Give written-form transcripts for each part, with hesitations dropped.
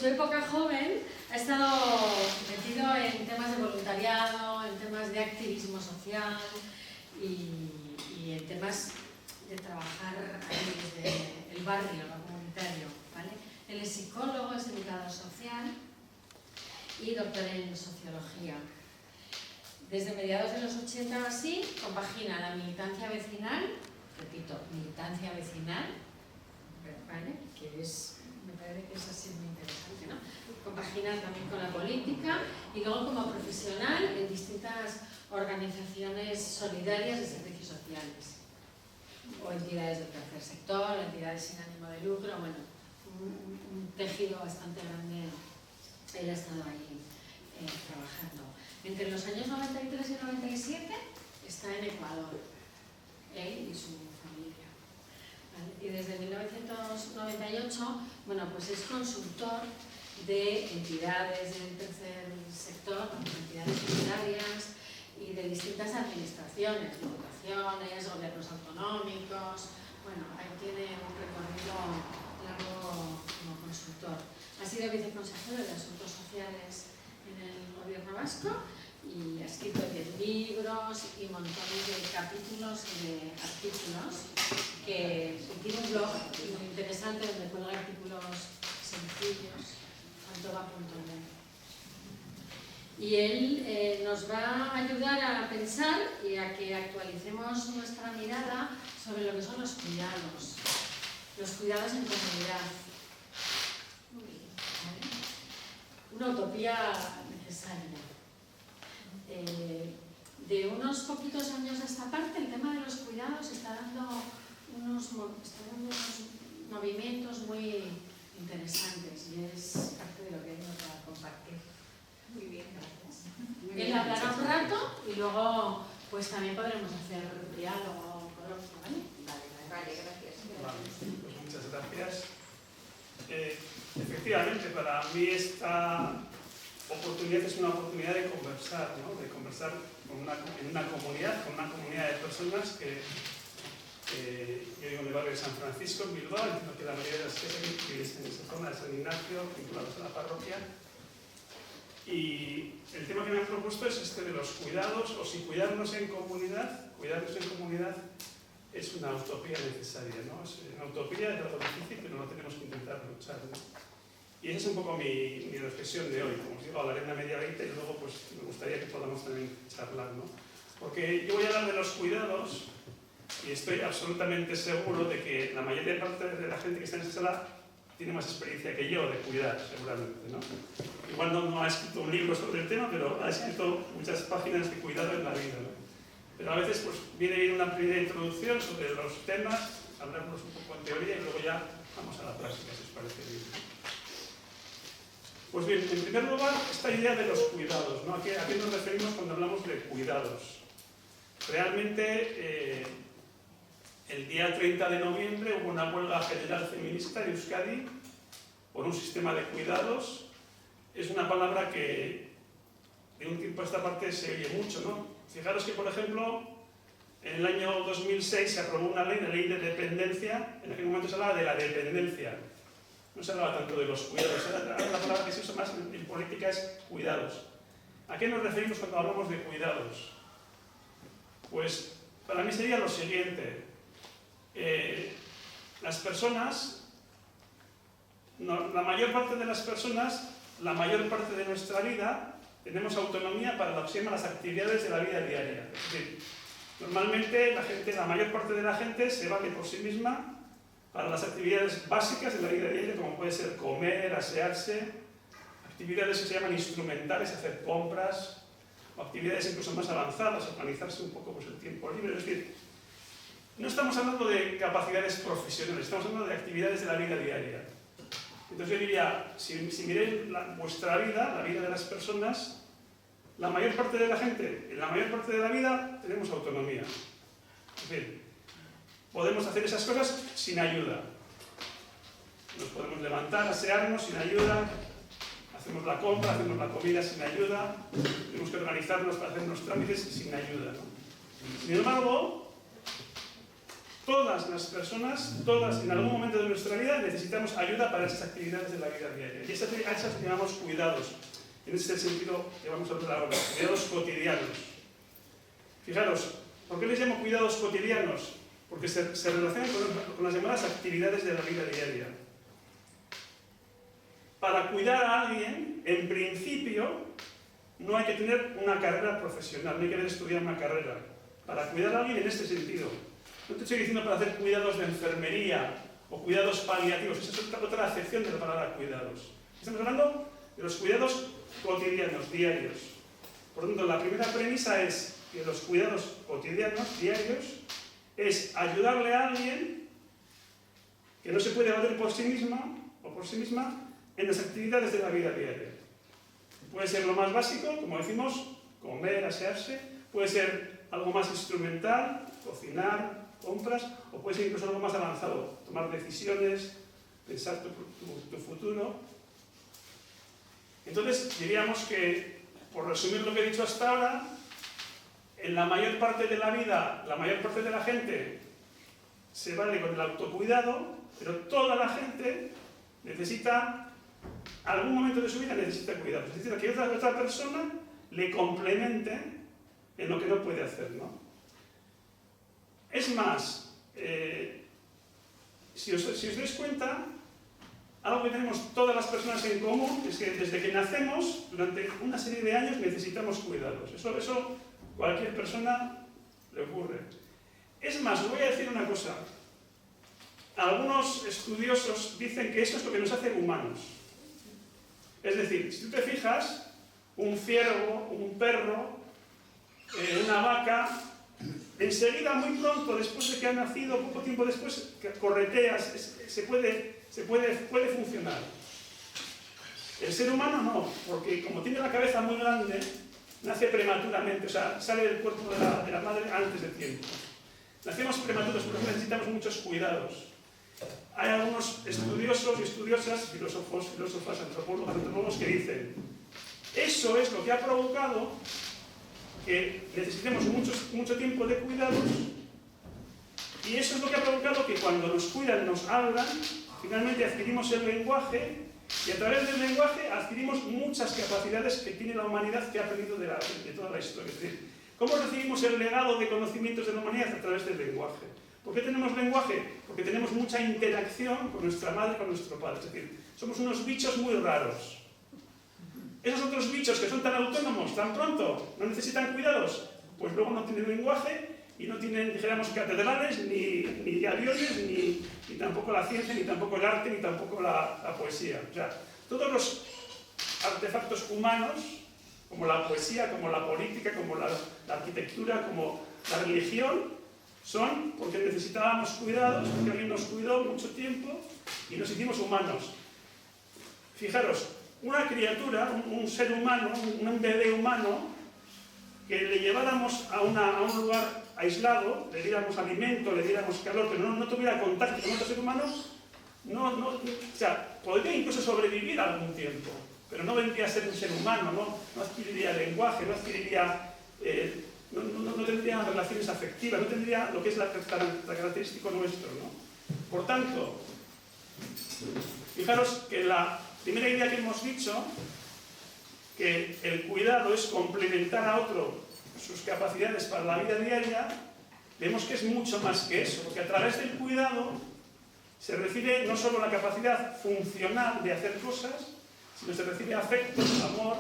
su época joven ha estado metido en temas de voluntariado, en temas de activismo social y en temas de trabajar ahí desde el barrio, lo comunitario, ¿vale? Él es psicólogo, es educador social y doctor en sociología. Desde mediados de los 80 así, compagina la militancia vecinal, repito, militancia vecinal, ¿vale? Que es, me parece que es así muy interesante, ¿no? Compagina también con la política y luego como profesional en distintas organizaciones solidarias de servicios sociales o entidades del tercer sector, entidades sin ánimo de lucro, bueno, un tejido bastante grande. Él ha estado ahí trabajando. Entre los años 93 y 97 está en Ecuador, él y su familia. ¿Vale? Y desde 1998, bueno, pues es consultor de entidades del tercer sector, entidades solidarias y de distintas administraciones, diputaciones, gobiernos autonómicos. Bueno, ahí tiene un recorrido largo como consultor. Ha sido viceconsejero de Asuntos Sociales en el gobierno vasco y ha escrito 10 libros y montones de capítulos y de artículos que tiene un blog muy interesante donde cuelga artículos sencillos, fantoba.net. Y él nos va a ayudar a pensar y a que actualicemos nuestra mirada sobre lo que son los cuidados en comunidad. Una utopía necesaria. De unos poquitos años a esta parte, el tema de los cuidados está dando unos movimientos muy interesantes y es parte de lo que nos va a compartir. Muy bien, gracias. Él hablará un rato y luego pues también podremos hacer diálogo coloquio, ¿vale? Vale, gracias. Vale, pues muchas gracias. Efectivamente, para mí esta oportunidad es una oportunidad de conversar, ¿no? De conversar en una comunidad, con una comunidad de personas que yo vivo en el barrio de San Francisco, en Bilbao, entiendo que la mayoría de las que viven en esa zona de San Ignacio, vinculados a la parroquia. Y el tema que me han propuesto es este de los cuidados, o si cuidarnos en comunidad es una utopía necesaria, ¿no? Es una utopía, es algo difícil, pero no tenemos que intentar luchar, ¿no? Y esa es un poco mi reflexión de hoy. Como os digo, hablaré una media horita y luego pues, me gustaría que podamos también charlar, ¿no? Porque yo voy a hablar de los cuidados y estoy absolutamente seguro de que la mayoría de la gente que está en esta sala tiene más experiencia que yo de cuidar, seguramente, ¿no? Igual no ha escrito un libro sobre el tema, pero ha escrito muchas páginas de cuidado en la vida, ¿no? Pero a veces pues, viene bien una primera introducción sobre los temas, hablarnos un poco en teoría y luego ya vamos a la práctica, si os parece bien. Pues bien, en primer lugar, esta idea de los cuidados, ¿no? ¿A qué nos referimos cuando hablamos de cuidados? Realmente, el día 30 de noviembre hubo una huelga general feminista en Euskadi por un sistema de cuidados. Es una palabra que de un tiempo a esta parte se oye mucho, ¿no? Fijaros que, por ejemplo, en el año 2006 se aprobó una ley, la ley de dependencia. En aquel momento se hablaba de la dependencia. No se hablaba tanto de los cuidados. Ahora la palabra que se usa más en política es cuidados. ¿A qué nos referimos cuando hablamos de cuidados? Pues para mí sería lo siguiente. Las personas, la mayor parte de las personas, la mayor parte de nuestra vida, tenemos autonomía para lo que se llama las actividades de la vida diaria. Es decir, normalmente la mayor parte de la gente se vale por sí misma para las actividades básicas de la vida diaria, como puede ser comer, asearse, actividades que se llaman instrumentales, hacer compras, o actividades incluso más avanzadas, organizarse un poco pues, el tiempo libre. Es decir, no estamos hablando de capacidades profesionales, estamos hablando de actividades de la vida diaria. Entonces yo diría, si miréis vuestra vida, la vida de las personas, la mayor parte de la gente, en la mayor parte de la vida, tenemos autonomía. Es decir, podemos hacer esas cosas sin ayuda. Nos podemos levantar, asearnos sin ayuda, hacemos la compra, hacemos la comida sin ayuda, tenemos que organizarnos para hacer unos trámites sin ayuda, ¿no? Sin embargo, Todas las personas, todas en algún momento de nuestra vida necesitamos ayuda para esas actividades de la vida diaria. Y a esas llamamos cuidados. En ese sentido que vamos a hablar ahora, cuidados cotidianos. Fijaros, ¿por qué les llamo cuidados cotidianos? Porque se relacionan con las llamadas actividades de la vida diaria. Para cuidar a alguien, en principio, no hay que tener una carrera profesional, no hay que haber estudiado una carrera. Para cuidar a alguien en este sentido. No te estoy diciendo para hacer cuidados de enfermería o cuidados paliativos, esa es otra acepción de la palabra cuidados. Estamos hablando de los cuidados cotidianos, diarios. Por lo tanto, la primera premisa es que los cuidados cotidianos, diarios, es ayudarle a alguien que no se puede valer por sí misma o por sí misma en las actividades de la vida diaria. Puede ser lo más básico, como decimos, comer, asearse, puede ser algo más instrumental, cocinar, compras, o puede ser incluso algo más avanzado, tomar decisiones, pensar tu futuro. Entonces, diríamos que, por resumir lo que he dicho hasta ahora, en la mayor parte de la vida, la mayor parte de la gente se vale con el autocuidado, pero toda la gente necesita, algún momento de su vida necesita cuidado. Necesita que otra persona le complemente en lo que no puede hacer, ¿no? Es más, si os dais cuenta, algo que tenemos todas las personas en común es que desde que nacemos, durante una serie de años necesitamos cuidados. Eso cualquier persona le ocurre. Es más, os voy a decir una cosa. Algunos estudiosos dicen que eso es lo que nos hace humanos. Es decir, si tú te fijas, un ciervo, un perro, una vaca, enseguida, muy pronto, después de que ha nacido, poco tiempo después, correteas, puede funcionar. El ser humano no, porque como tiene la cabeza muy grande, nace prematuramente, o sea, sale del cuerpo de la madre antes del tiempo. Nacemos prematuros, por eso necesitamos muchos cuidados. Hay algunos estudiosos y estudiosas, filósofas, antropólogos que dicen, eso es lo que ha provocado que necesitemos mucho tiempo de cuidados, y eso es lo que ha provocado que cuando nos cuidan, nos hablan, finalmente adquirimos el lenguaje, y a través del lenguaje adquirimos muchas capacidades que tiene la humanidad que ha aprendido de toda la historia. Es decir, ¿cómo recibimos el legado de conocimientos de la humanidad? A través del lenguaje. ¿Por qué tenemos lenguaje? Porque tenemos mucha interacción con nuestra madre y con nuestro padre. Es decir, somos unos bichos muy raros. Esos otros bichos que son tan autónomos, tan pronto, no necesitan cuidados, pues luego no tienen lenguaje y no tienen, dijéramos, catedrales, ni aviones, ni tampoco la ciencia, ni tampoco el arte, ni tampoco la poesía. O sea, todos los artefactos humanos, como la poesía, como la política, como la arquitectura, como la religión, son porque necesitábamos cuidados, porque alguien nos cuidó mucho tiempo y nos hicimos humanos. Fijaros, una criatura, un ser humano, un bebé humano, que le lleváramos a un lugar aislado, le diéramos alimento, le diéramos calor, pero no tuviera contacto con otro ser humano, o sea, podría incluso sobrevivir algún tiempo, pero no vendría a ser un ser humano, no adquiriría lenguaje, no adquiriría, no tendría relaciones afectivas, no tendría lo que es la característico nuestro, ¿no? Por tanto, fijaros que la primera idea que hemos dicho, que el cuidado es complementar a otro sus capacidades para la vida diaria, vemos que es mucho más que eso, porque a través del cuidado se recibe no solo la capacidad funcional de hacer cosas, sino se recibe afecto, amor,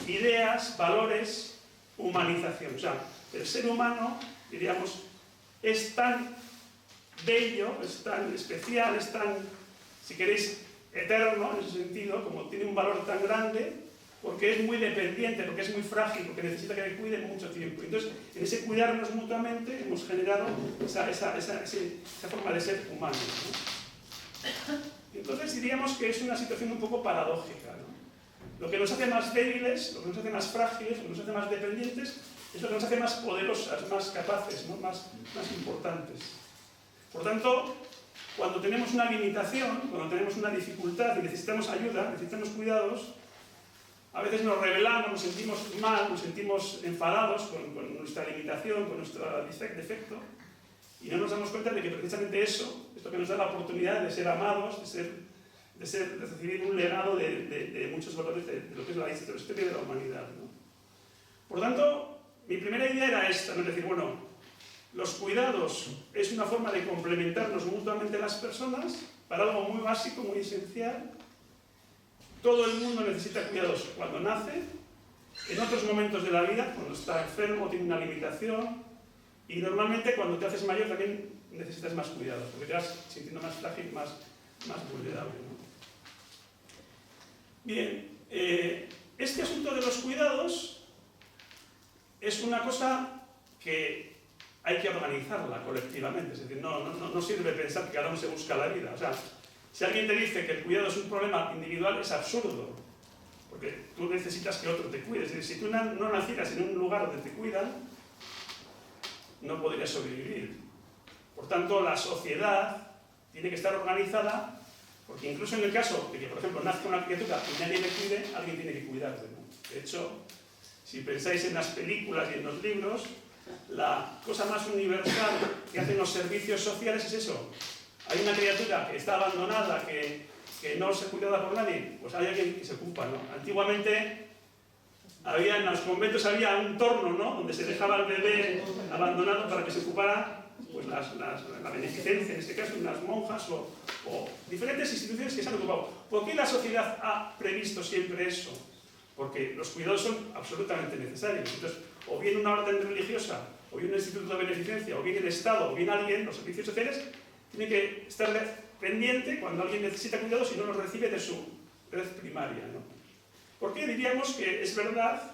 ideas, valores, humanización. O sea, el ser humano, diríamos, es tan bello, es tan especial, es tan, si queréis, eterno en ese sentido, como tiene un valor tan grande, porque es muy dependiente, porque es muy frágil, porque necesita que le cuiden mucho tiempo. Entonces, en ese cuidarnos mutuamente hemos generado esa forma de ser humano, ¿no? Entonces diríamos que es una situación un poco paradójica, ¿no? Lo que nos hace más débiles, lo que nos hace más frágiles, lo que nos hace más dependientes, es lo que nos hace más poderosas, más capaces, ¿no? más importantes. Por tanto, cuando tenemos una limitación, cuando tenemos una dificultad y necesitamos ayuda, necesitamos cuidados, a veces nos rebelamos, nos sentimos mal, nos sentimos enfadados con nuestra limitación, con nuestro defecto, y no nos damos cuenta de que precisamente eso es lo que nos da la oportunidad de ser amados, de recibir un legado de muchos valores de lo que es la historia de la humanidad, ¿no? Por tanto, mi primera idea era esta, ¿no? Es decir, bueno, los cuidados es una forma de complementarnos mutuamente las personas para algo muy básico, muy esencial. Todo el mundo necesita cuidados cuando nace, en otros momentos de la vida, cuando está enfermo, tiene una limitación, y normalmente cuando te haces mayor también necesitas más cuidados, porque te vas sintiendo más frágil, más vulnerable, ¿no? Bien, este asunto de los cuidados es una cosa que hay que organizarla colectivamente, es decir, no sirve pensar que cada uno se busca la vida. O sea, si alguien te dice que el cuidado es un problema individual, es absurdo, porque tú necesitas que otro te cuide. Es decir, si tú no nacieras en un lugar donde te cuidan, no podrías sobrevivir. Por tanto, la sociedad tiene que estar organizada, porque incluso en el caso de que, por ejemplo, nazca una criatura y nadie le cuide, alguien tiene que cuidarle, ¿no? De hecho, si pensáis en las películas y en los libros, la cosa más universal que hacen los servicios sociales es eso. Hay una criatura que está abandonada, que no se cuidada por nadie, pues hay alguien que se ocupa, ¿no? Antiguamente, en los conventos había un torno, ¿no?, donde se dejaba al bebé abandonado para que se ocupara, pues, la beneficencia, en este caso, unas monjas o diferentes instituciones que se han ocupado. ¿Por qué la sociedad ha previsto siempre eso? Porque los cuidados son absolutamente necesarios. Entonces, o bien una orden religiosa, o bien un instituto de beneficencia, o bien el Estado, o bien alguien, los servicios sociales, tiene que estar pendiente cuando alguien necesita cuidados y no los recibe de su red primaria, ¿no? Porque diríamos que es verdad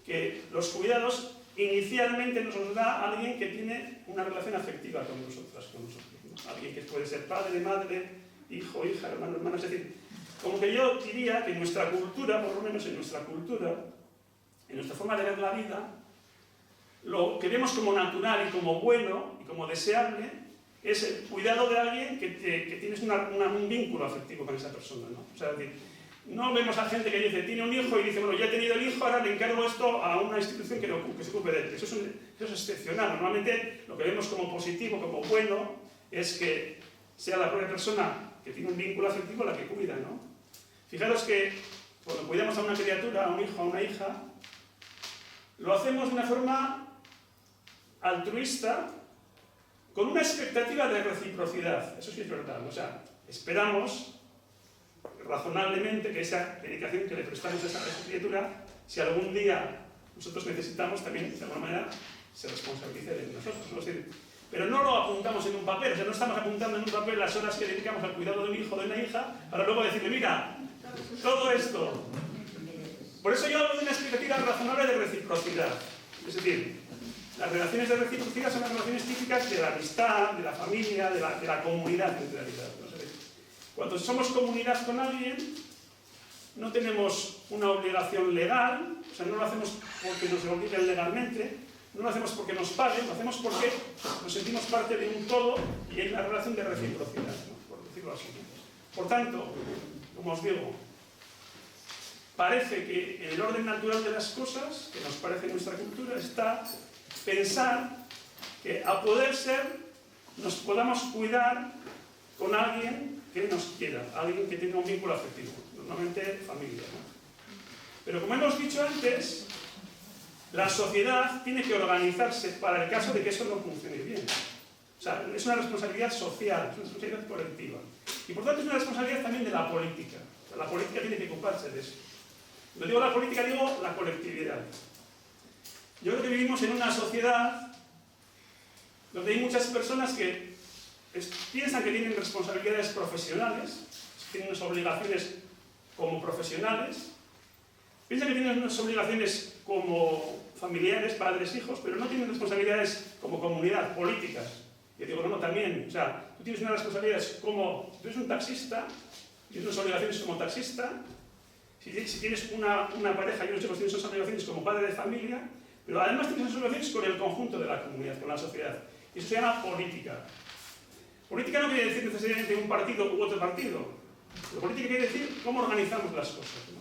que los cuidados inicialmente nos los da alguien que tiene una relación afectiva con nosotros, ¿no? Alguien que puede ser padre, madre, hijo, hija, hermano, hermana. Es decir, como que yo diría que en nuestra cultura, por lo menos en nuestra cultura, en nuestra forma de ver la vida, lo que vemos como natural y como bueno y como deseable es el cuidado de alguien que tienes un vínculo afectivo con esa persona, ¿no? O sea, es decir, no vemos a gente que dice, tiene un hijo y dice, bueno, ya he tenido el hijo, ahora le encargo esto a una institución que se ocupe de él. Eso es excepcional. Normalmente lo que vemos como positivo, como bueno, es que sea la propia persona que tiene un vínculo afectivo la que cuida, ¿no? Fijaros que cuando cuidamos a una criatura, a un hijo, a una hija, lo hacemos de una forma altruista, con una expectativa de reciprocidad. Eso sí es verdad. O sea, esperamos razonablemente que esa dedicación que le prestamos a esa criatura, si algún día nosotros necesitamos, también de alguna manera se responsabilice de nosotros, ¿no? Pero no lo apuntamos en un papel, o sea, no estamos apuntando en un papel las horas que dedicamos al cuidado de un hijo o de una hija para luego decirle, mira, todo esto. Por eso yo hablo de una expectativa razonable de reciprocidad. Es decir, las relaciones de reciprocidad son las relaciones típicas de la amistad, de la familia, de la comunidad en realidad, ¿no? Cuando somos comunidad con alguien, no tenemos una obligación legal, o sea, no lo hacemos porque nos obliguen legalmente, no lo hacemos porque nos paguen, lo hacemos porque nos sentimos parte de un todo y hay una relación de reciprocidad, ¿no?, por decirlo así. Por tanto, como os digo, parece que en el orden natural de las cosas, que nos parece en nuestra cultura, está pensar que a poder ser nos podamos cuidar con alguien que nos quiera, alguien que tenga un vínculo afectivo, normalmente familia, ¿no? Pero como hemos dicho antes, la sociedad tiene que organizarse para el caso de que eso no funcione bien. O sea, es una responsabilidad social, es una responsabilidad colectiva. Y por tanto es una responsabilidad también de la política. O sea, la política tiene que ocuparse de eso. Cuando digo la política, digo la colectividad. Yo creo que vivimos en una sociedad donde hay muchas personas que piensan que tienen responsabilidades profesionales, tienen unas obligaciones como profesionales, piensan que tienen unas obligaciones como familiares, padres, hijos, pero no tienen responsabilidades como comunidad, políticas. Yo digo, no, también, o sea, tú tienes unas responsabilidades como, tú eres un taxista, tienes unas obligaciones como taxista, si tienes una pareja y unos hijos, tienes unas obligaciones como padre de familia, pero además tienes unas obligaciones con el conjunto de la comunidad, con la sociedad. Y eso se llama política. Política no quiere decir necesariamente un partido u otro partido. La política quiere decir cómo organizamos las cosas, ¿no?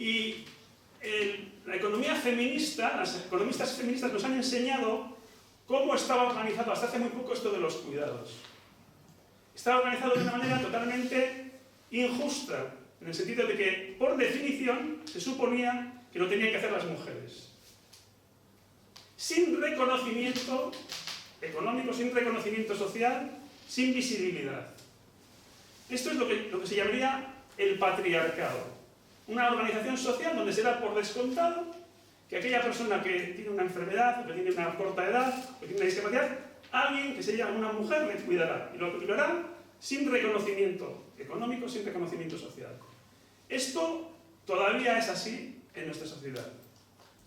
Y la economía feminista, las economistas feministas nos han enseñado cómo estaba organizado hasta hace muy poco esto de los cuidados. Estaba organizado de una manera totalmente injusta, en el sentido de que, por definición, se suponía que lo tenían que hacer las mujeres. Sin reconocimiento económico, sin reconocimiento social, sin visibilidad. Esto es lo que se llamaría el patriarcado. Una organización social donde se da por descontado que aquella persona que tiene una enfermedad, o que tiene una corta edad, o que tiene una discapacidad, alguien que se llama una mujer le cuidará. Y lo cuidará sin reconocimiento económico, sin reconocimiento social. Esto todavía es así en nuestra sociedad.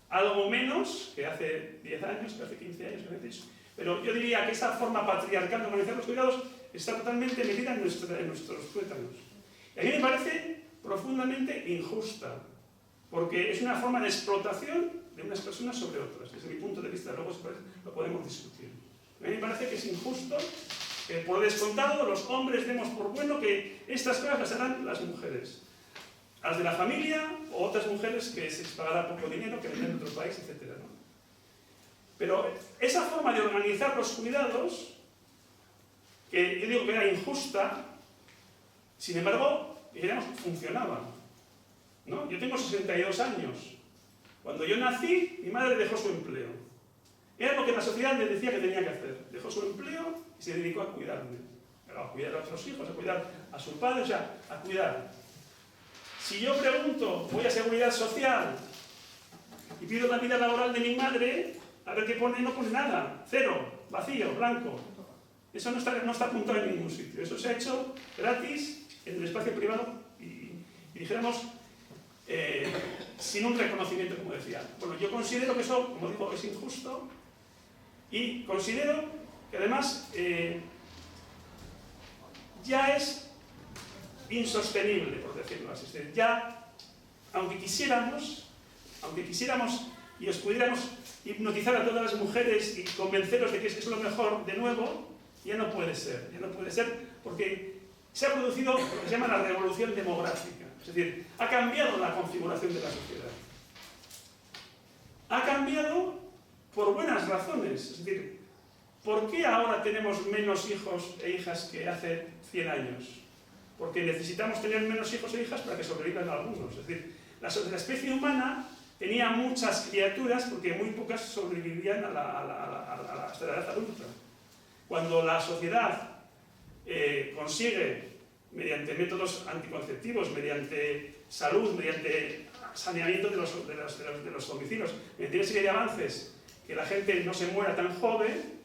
Algo menos que hace 10 años, que hace 15 años, que hace 10. Pero yo diría que esa forma patriarcal de organizar los cuidados está totalmente metida en nuestros tuétanos. Y a mí me parece profundamente injusta, porque es una forma de explotación de unas personas sobre otras, desde mi punto de vista. Luego lo podemos discutir. A mí me parece que es injusto que, por descontado, los hombres demos por bueno que estas cosas las harán las mujeres. Las de la familia o otras mujeres que se les pagará poco dinero, que vendrán de otro país, etc., ¿no? Pero esa forma de organizar los cuidados, que yo digo que era injusta, sin embargo, digamos, funcionaba, ¿no? Yo tengo 62 años. Cuando yo nací, mi madre dejó su empleo. Era lo que la sociedad le decía que tenía que hacer. Dejó su empleo y se dedicó a cuidarme. A cuidar a otros hijos, a cuidar a su padre, o sea, a cuidar. Si yo pregunto, voy a Seguridad Social y pido la vida laboral de mi madre, a ver qué pone, no pone nada. Cero, vacío, blanco. Eso no está apuntado en ningún sitio. Eso se ha hecho gratis en el espacio privado y dijéramos, sin un reconocimiento, como decía. Bueno, yo considero que eso, como digo, es injusto y considero que además ya es insostenible, por decirlo así. Es decir, ya, aunque quisiéramos y os pudiéramos hipnotizar a todas las mujeres y convenceros de que es lo mejor de nuevo, ya no puede ser porque se ha producido lo que se llama la revolución demográfica. Es decir, ha cambiado la configuración de la sociedad. Ha cambiado por buenas razones. Es decir, ¿por qué ahora tenemos menos hijos e hijas que hace 100 años? Porque necesitamos tener menos hijos e hijas para que sobrevivan algunos. Es decir, la especie humana tenía muchas criaturas porque muy pocas sobrevivían hasta la edad adulta. Cuando la sociedad consigue, mediante métodos anticonceptivos, mediante salud, mediante saneamiento de los domicilios, mediante una serie de avances, que la gente no se muera tan joven,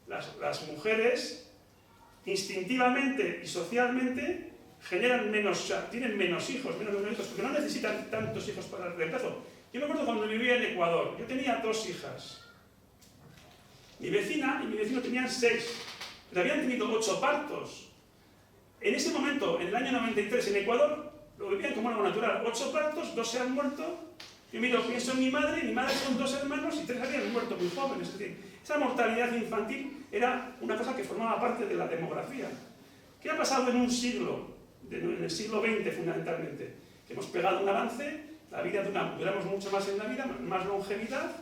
las mujeres instintivamente y socialmente generan menos, o sea, tienen menos hijos, porque no necesitan tantos hijos para el reemplazo. Yo me acuerdo cuando vivía en Ecuador, yo tenía 2 hijas. Mi vecina y mi vecino tenían 6, pero habían tenido 8 partos. En ese momento, en el año 93, en Ecuador, lo vivían como algo natural. 8 partos, 2 se han muerto. Yo pienso en mi madre son 2 hermanos y 3 habían muerto muy jóvenes. Es decir, esa mortalidad infantil era una cosa que formaba parte de la demografía. ¿Qué ha pasado en un siglo? En el siglo XX, fundamentalmente. Que hemos pegado un avance, la vida duramos mucho más en la vida, más longevidad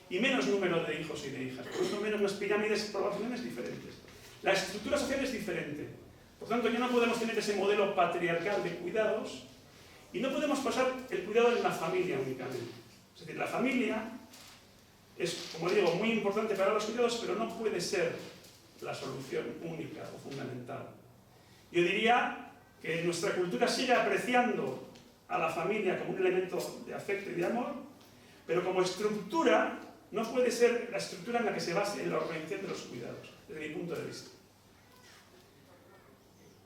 y menos número de hijos y de hijas. Por eso menos unas pirámides poblacionales diferentes. La estructura social es diferente. Por tanto, ya no podemos tener ese modelo patriarcal de cuidados y no podemos pasar el cuidado en la familia únicamente. Es decir, la familia es, como digo, muy importante para los cuidados, pero no puede ser la solución única o fundamental. Yo diría que nuestra cultura sigue apreciando a la familia como un elemento de afecto y de amor, pero como estructura no puede ser la estructura en la que se base en la organización de los cuidados, desde mi punto de vista.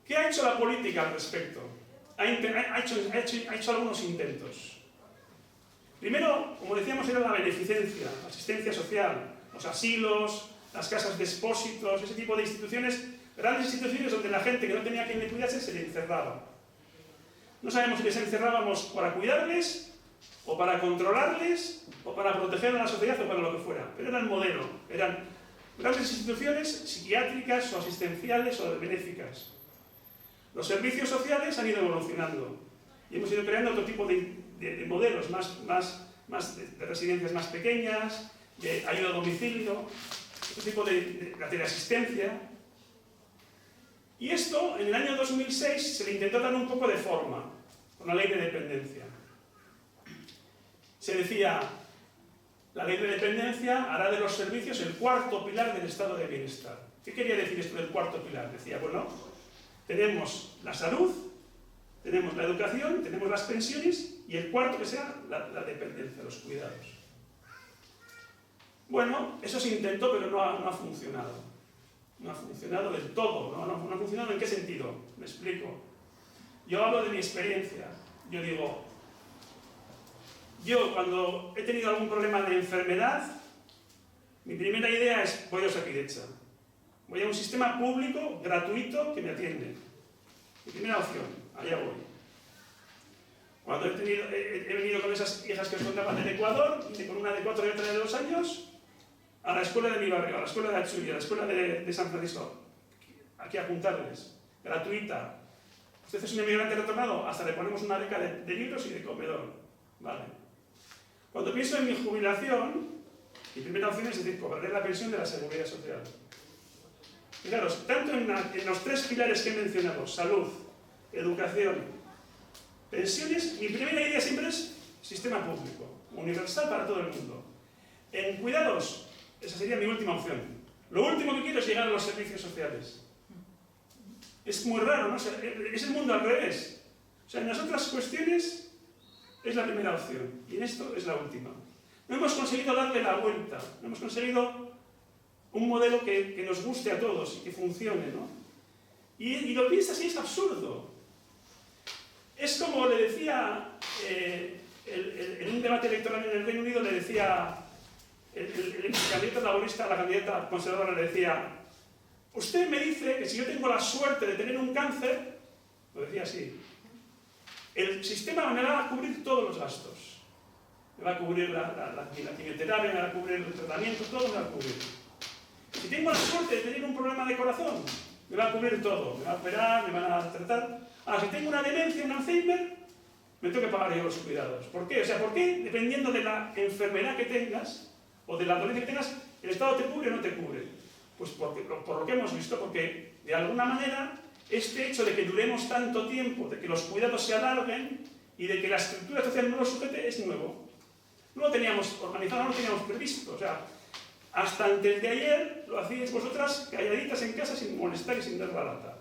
¿Qué ha hecho la política al respecto? Ha hecho algunos intentos. Primero, como decíamos, era la beneficencia, la asistencia social, los asilos, las casas de expósitos, ese tipo de instituciones, grandes instituciones donde la gente que no tenía quien le cuidase se le encerraba. No sabemos si les encerrábamos para cuidarles, o para controlarles, o para proteger a la sociedad, o para lo que fuera. Pero era el modelo. Eran grandes instituciones psiquiátricas, o asistenciales, o benéficas. Los servicios sociales han ido evolucionando. Y hemos ido creando otro tipo de modelos, más de residencias más pequeñas, de ayuda a domicilio. otro tipo de teleasistencia. Y esto, en el año 2006, se le intentó dar un poco de forma, con la ley de dependencia. Se decía, la ley de dependencia hará de los servicios el cuarto pilar del estado de bienestar. ¿Qué quería decir esto del cuarto pilar? Decía, bueno, tenemos la salud, tenemos la educación, tenemos las pensiones y el cuarto que sea la dependencia, los cuidados. Bueno, eso se intentó, pero no ha funcionado. No ha funcionado del todo. ¿No ha funcionado en qué sentido? Me explico. Yo hablo de mi experiencia. Yo digo, yo cuando he tenido algún problema de enfermedad, mi primera idea es, voy a Osakidetza. Voy a un sistema público, gratuito, que me atiende. Mi primera opción, allá voy. Cuando he venido con esas hijas que os contaba del Ecuador, y con una de 4 y otra de 2 años, a la escuela de mi barrio, a la escuela de Atsugi, a la escuela de San Francisco, aquí a apuntarles, gratuita. Usted es un inmigrante retornado, hasta le ponemos una beca de libros y de comedor. Vale. Cuando pienso en mi jubilación, mi primera opción es decir, cobraré la pensión de la Seguridad Social. Fijaros, tanto en los 3 pilares que he mencionado, salud, educación, pensiones, mi primera idea siempre es sistema público, universal para todo el mundo. En cuidados, esa sería mi última opción. Lo último que quiero es llegar a los servicios sociales. Es muy raro, ¿no? O sea, es el mundo al revés. O sea, en las otras cuestiones es la primera opción y en esto es la última. No hemos conseguido darle la vuelta, no hemos conseguido un modelo que nos guste a todos y que funcione, ¿no? Y lo piensas y es absurdo. Es como le decía, en un debate electoral en el Reino Unido, le decía el candidato laborista a la candidata conservadora, le decía, usted me dice que si yo tengo la suerte de tener un cáncer, lo decía así, el sistema me va a cubrir todos los gastos. Me va a cubrir la quimioterapia, me va a cubrir el tratamiento, todo me va a cubrir. Si tengo la suerte de tener un problema de corazón, me va a cubrir todo. Me va a operar, me van a tratar. Ahora, si tengo una demencia, un Alzheimer, me tengo que pagar yo los cuidados. ¿Por qué? O sea, ¿por qué? Dependiendo de la enfermedad que tengas, o de la dolencia que tengas, ¿el Estado te cubre o no te cubre? Pues por lo que hemos visto, porque de alguna manera este hecho de que duremos tanto tiempo, de que los cuidados se alarguen y de que la estructura social no lo sujete es nuevo. No lo teníamos organizado, no lo teníamos previsto. O sea, hasta antes de ayer lo hacíais vosotras calladitas en casa sin molestar y sin dar la lata.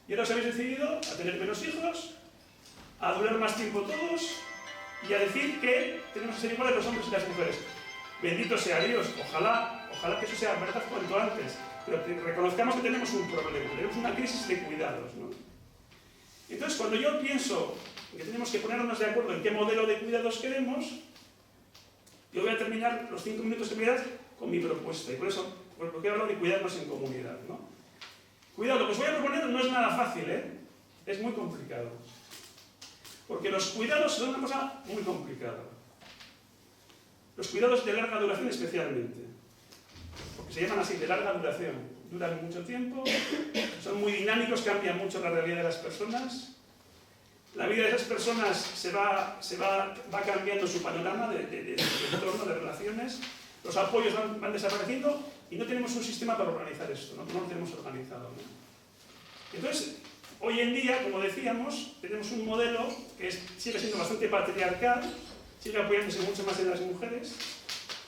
Y ahora os habéis decidido a tener menos hijos, a durar más tiempo todos y a decir que tenemos que ser iguales los hombres y las mujeres. Bendito sea Dios, ojalá que eso sea verdad cuanto antes, pero reconozcamos que tenemos un problema, tenemos una crisis de cuidados, ¿no? Entonces, cuando yo pienso que tenemos que ponernos de acuerdo en qué modelo de cuidados queremos, yo voy a terminar los 5 minutos que me das con mi propuesta, y por eso, porque hablo de cuidarnos en comunidad, ¿no? Cuidado, lo que os voy a proponer no es nada fácil, es muy complicado. Porque los cuidados son una cosa muy complicada. Los cuidados de larga duración especialmente. Porque se llaman así, de larga duración. Duran mucho tiempo, son muy dinámicos, cambian mucho la realidad de las personas. La vida de esas personas va cambiando su panorama de entorno, de relaciones. Los apoyos van desapareciendo y no tenemos un sistema para organizar esto, no lo tenemos organizado, ¿no? Entonces, hoy en día, como decíamos, tenemos un modelo que sigue siendo bastante patriarcal, sigue apoyándose mucho más en las mujeres,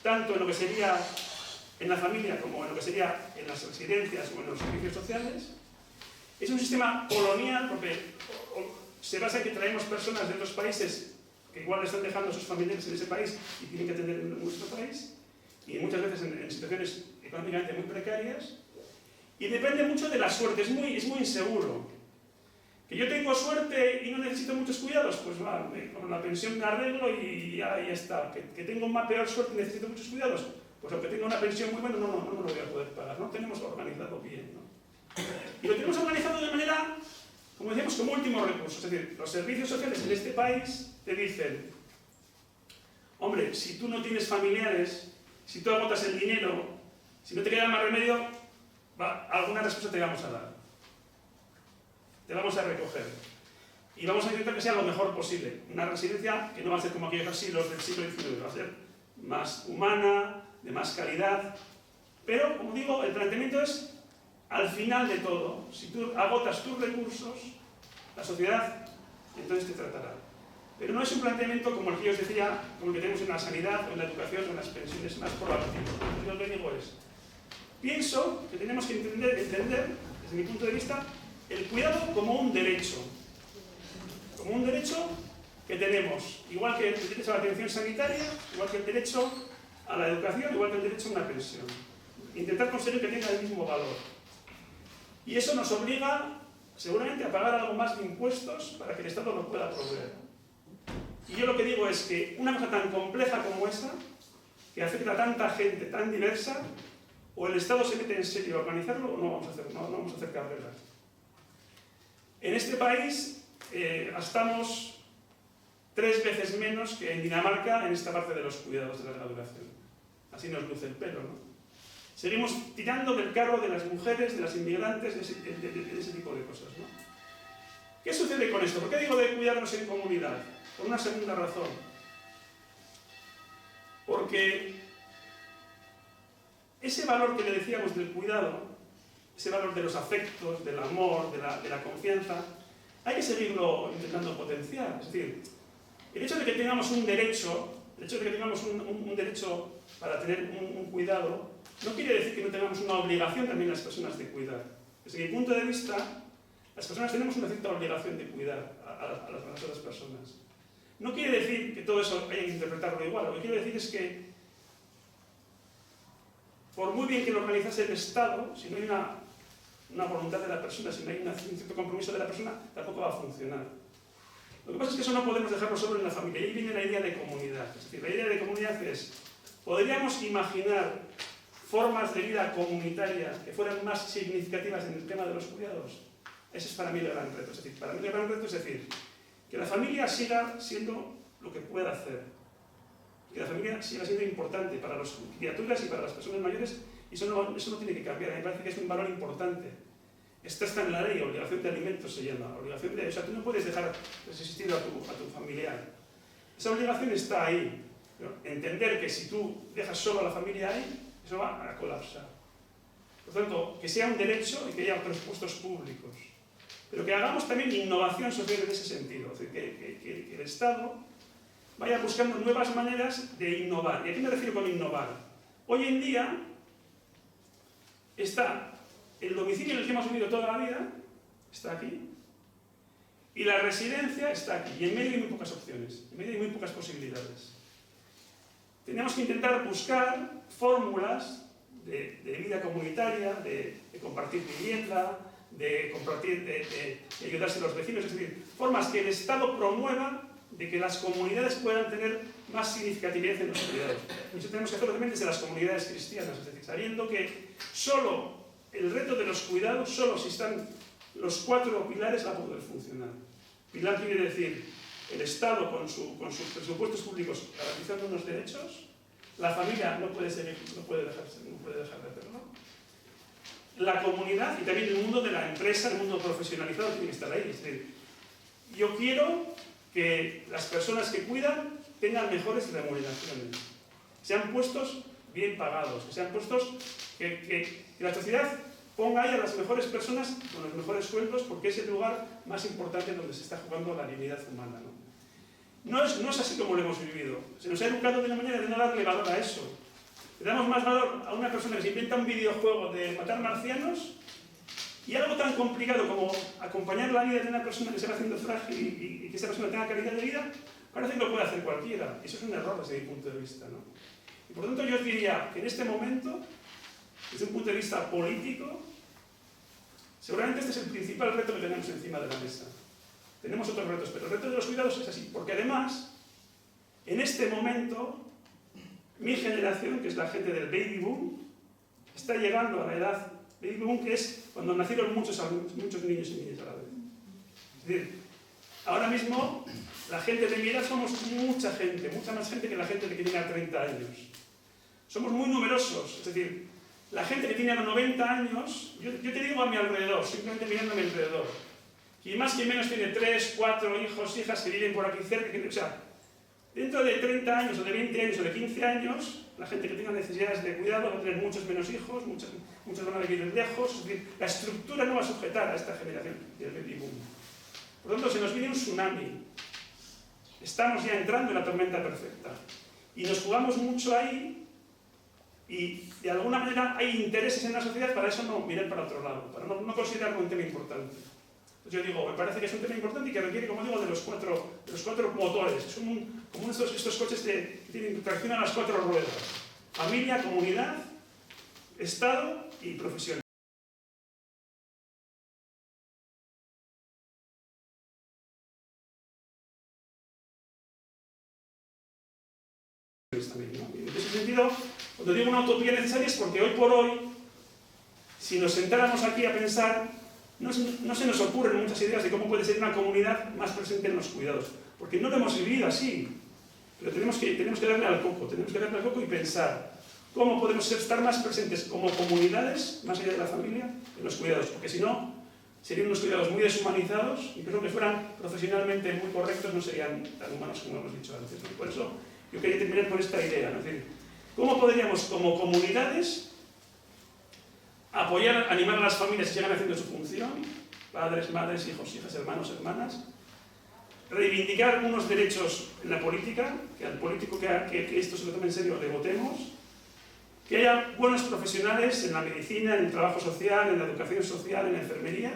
tanto en lo que sería en la familia como en lo que sería en las residencias o en los servicios sociales. Es un sistema colonial porque se basa en que traemos personas de otros países que igual están dejando a sus familiares en ese país y tienen que atender en nuestro país, y muchas veces en situaciones económicamente muy precarias, y depende mucho de la suerte, es muy inseguro. Que yo tengo suerte y no necesito muchos cuidados, pues va, con la pensión me arreglo y ya está. Que tengo más peor suerte y necesito muchos cuidados, pues aunque tenga una pensión muy buena, no lo voy a poder pagar, no lo tenemos organizado bien, ¿no? Y lo tenemos organizado de manera, como decíamos, como último recurso. Es decir, los servicios sociales en este país te dicen, hombre, si tú no tienes familiares, si tú agotas el dinero, si no te queda más remedio, alguna respuesta te vamos a dar. Te vamos a recoger. Y vamos a intentar que sea lo mejor posible. Una residencia que no va a ser como aquellos asilos del siglo XIX, va a ser más humana, de más calidad, Pero, como digo, el planteamiento es al final de todo. Si tú agotas tus recursos, la sociedad entonces te tratará. Pero no es un planteamiento como el que yo os decía, como el que tenemos en la sanidad, o en la educación, o en las pensiones, más proactivo. Yo lo que digo es, pienso que tenemos que entender, desde mi punto de vista, el cuidado como un derecho. Como un derecho que tenemos, igual que el derecho a la atención sanitaria, igual que el derecho a la educación, igual que el derecho a una pensión. Intentar conseguir que tenga el mismo valor. Y eso nos obliga, seguramente, a pagar algo más de impuestos para que el Estado lo pueda proveer. Y yo lo que digo es que una cosa tan compleja como esa, que afecta a tanta gente tan diversa, o el Estado se mete en serio a organizarlo o no vamos a hacer carreras. En este país gastamos 3 veces menos que en Dinamarca en esta parte de los cuidados de larga duración. Así nos luce el pelo, ¿no? Seguimos tirando del carro de las mujeres, de las inmigrantes, de ese tipo de cosas, ¿no? ¿Qué sucede con esto? ¿Por qué digo de cuidarnos en comunidad? Por una segunda razón. Porque ese valor que le decíamos del cuidado, ese valor de los afectos, del amor, de la confianza, hay que seguirlo intentando potenciar. Es decir, el hecho de que tengamos un derecho, un derecho para tener un cuidado, no quiere decir que no tengamos una obligación también las personas de cuidar. Desde mi punto de vista, las personas tenemos una cierta obligación de cuidar a las otras personas. No quiere decir que todo eso haya que interpretarlo igual. Lo que quiero decir es que, por muy bien que lo organizase el Estado, si no hay una voluntad de la persona, si no hay un cierto compromiso de la persona, tampoco va a funcionar. Lo que pasa es que eso no podemos dejarlo solo en la familia. Y ahí viene la idea de comunidad. Es decir, la idea de comunidad es, podríamos imaginar formas de vida comunitaria que fueran más significativas en el tema de los cuidados. Ese es para mí el gran reto. Es decir, para mí el gran reto es decir, que la familia siga siendo lo que pueda hacer. Que la familia siga siendo importante para las criaturas y para las personas mayores, y eso no tiene que cambiar. A mí me parece que es un valor importante. Esto está en la ley, obligación de alimentos se llama. Obligación de, o sea, tú no puedes dejar de asistir a tu familiar. Esa obligación está ahí. Pero entender que si tú dejas solo a la familia ahí, eso va a colapsar. Por tanto, que sea un derecho y que haya presupuestos públicos. Pero que hagamos también innovación social en ese sentido. Es decir, que el Estado vaya buscando nuevas maneras de innovar. ¿Y a qué me refiero con innovar? Hoy en día está el domicilio en el que hemos vivido toda la vida, está aquí, y la residencia está aquí. Y en medio hay muy pocas opciones, en medio hay muy pocas posibilidades. Tenemos que intentar buscar fórmulas de vida comunitaria, de compartir vivienda, de ayudarse a los vecinos, es decir, formas que el Estado promueva de que las comunidades puedan tener más significatividad en los cuidados. Y eso tenemos que hacerlo también desde las comunidades cristianas, es decir, sabiendo que solo el reto de los cuidados, solo si están los 4 pilares, va a poder funcionar. Pilar quiere decir el Estado con sus presupuestos públicos garantizando unos derechos, la familia no puede dejar de hacerlo, la comunidad y también el mundo de la empresa, el mundo profesionalizado tiene que estar ahí. Es decir, yo quiero que las personas que cuidan tengan mejores remuneraciones, sean puestos bien pagados, que sean puestos que la sociedad ponga ahí a las mejores personas con los mejores sueldos, porque es el lugar más importante donde se está jugando la dignidad humana, ¿no? No es así como lo hemos vivido. Se nos ha educado de una manera de no darle valor a eso. Le damos más valor a una persona que se inventa un videojuego de matar marcianos y algo tan complicado como acompañar la vida de una persona que se va haciendo frágil y que esa persona tenga calidad de vida, parece que lo puede hacer cualquiera. Eso es un error desde mi punto de vista, ¿no? Y por lo tanto yo os diría que en este momento, desde un punto de vista político, seguramente este es el principal reto que tenemos encima de la mesa. Tenemos otros retos, pero el reto de los cuidados es así, porque además, en este momento, mi generación, que es la gente del baby boom, está llegando a la edad baby boom, que es cuando nacieron muchos niños y niñas a la vez. Es decir, ahora mismo, la gente de mi edad somos mucha gente, mucha más gente que la gente que tiene 30 años. Somos muy numerosos, es decir, la gente que tiene 90 años, yo te digo a mi alrededor, simplemente mirando a mi alrededor, y más que menos tiene 3, 4 hijos, hijas que viven por aquí cerca, o sea, Dentro de 30 años, o de 20 años, o de 15 años, la gente que tenga necesidades de cuidado va a tener muchos menos hijos, muchos van a vivir lejos, es decir, la estructura no va a sujetar a esta generación del baby boom. Por lo tanto, se nos viene un tsunami. Estamos ya entrando en la tormenta perfecta. Y nos jugamos mucho ahí, y de alguna manera hay intereses en la sociedad para eso no mirar para otro lado, para no considerarlo un tema importante. Yo digo, me parece que es un tema importante y que requiere, como digo, de los cuatro motores. Es como estos coches que tienen tracción a las 4 ruedas. Familia, comunidad, Estado y profesión. En ese sentido, cuando digo una utopía necesaria es porque hoy por hoy, si nos sentáramos aquí a pensar, no se nos ocurren muchas ideas de cómo puede ser una comunidad más presente en los cuidados, porque no lo hemos vivido así. Pero tenemos que darle al coco, y pensar cómo podemos estar más presentes como comunidades, más allá de la familia, en los cuidados, porque si no, serían unos cuidados muy deshumanizados y creo que fueran profesionalmente muy correctos, no serían tan humanos como hemos dicho antes, ¿no? Por eso yo quería terminar con esta idea, ¿no? Es decir, ¿cómo podríamos como comunidades apoyar, animar a las familias que sigan haciendo su función, padres, madres, hijos, hijas, hermanos, hermanas, reivindicar unos derechos en la política, que al político que esto se lo tome en serio le votemos, que haya buenos profesionales en la medicina, en el trabajo social, en la educación social, en la enfermería,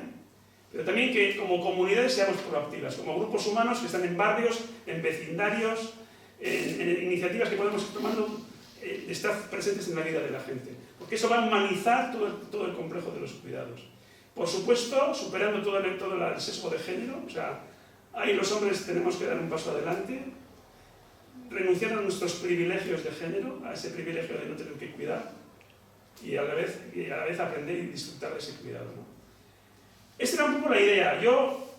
pero también que como comunidades seamos proactivas, como grupos humanos que están en barrios, en vecindarios, en iniciativas que podemos ir tomando, de estar presentes en la vida de la gente, porque eso va a humanizar todo el complejo de los cuidados. Por supuesto, superando todo el sesgo de género, o sea, ahí los hombres tenemos que dar un paso adelante, renunciar a nuestros privilegios de género, a ese privilegio de no tener que cuidar, y a la vez aprender y disfrutar de ese cuidado, ¿no? Esta era un poco la idea.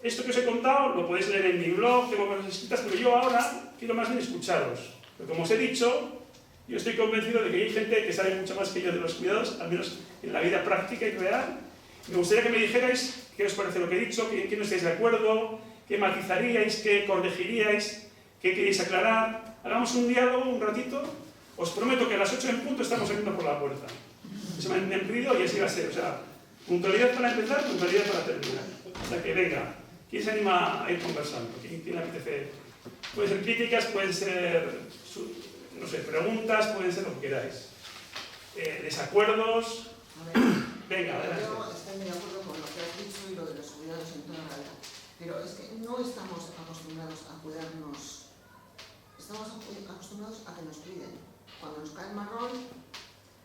Esto que os he contado lo podéis leer en mi blog, tengo cosas escritas, pero yo ahora quiero más bien escucharos. Porque como os he dicho, yo estoy convencido de que hay gente que sabe mucho más que yo de los cuidados, al menos en la vida práctica y real. Me gustaría que me dijerais qué os parece lo que he dicho, qué no estáis de acuerdo, qué matizaríais, qué corregiríais, qué queréis aclarar. Hagamos un diálogo un ratito. Os prometo que a las 8 en punto estamos saliendo por la puerta. Se me han pedido y así va a ser. O sea, puntualidad para empezar, puntualidad para terminar. O sea que venga, ¿quién se anima a ir conversando? ¿Quién le apetece? Pueden ser críticas, pueden ser, no sé, preguntas, pueden ser lo que queráis. Desacuerdos. Venga, adelante. Yo estoy muy de acuerdo con lo que has dicho y lo de los cuidados en toda la vida. Pero es que no estamos acostumbrados a cuidarnos. Estamos acostumbrados a que nos cuiden. Cuando nos cae el marrón,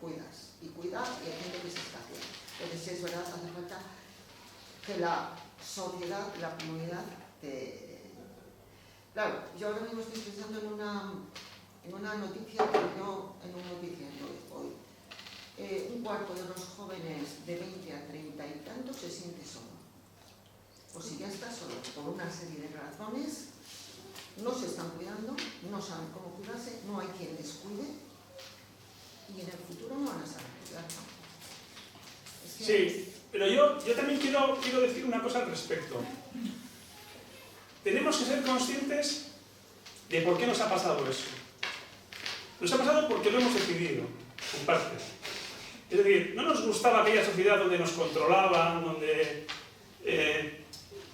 cuidas. Y cuidas y hay gente que se escapea. Entonces, sí es verdad, hace falta que la sociedad, la comunidad te... Claro, yo ahora mismo estoy pensando en una noticia que yo, en un noticiario hoy. Un cuarto de los jóvenes de 20 a 30 y tantos se siente solo. O si ya está solo por una serie de razones, no se están cuidando, no saben cómo cuidarse, no hay quien les cuide y en el futuro no van a saber cuidar tampoco. Sí, pero yo también quiero decir una cosa al respecto. Tenemos que ser conscientes de por qué nos ha pasado eso. Nos ha pasado porque lo hemos decidido, en parte. Es decir, no nos gustaba aquella sociedad donde nos controlaban, donde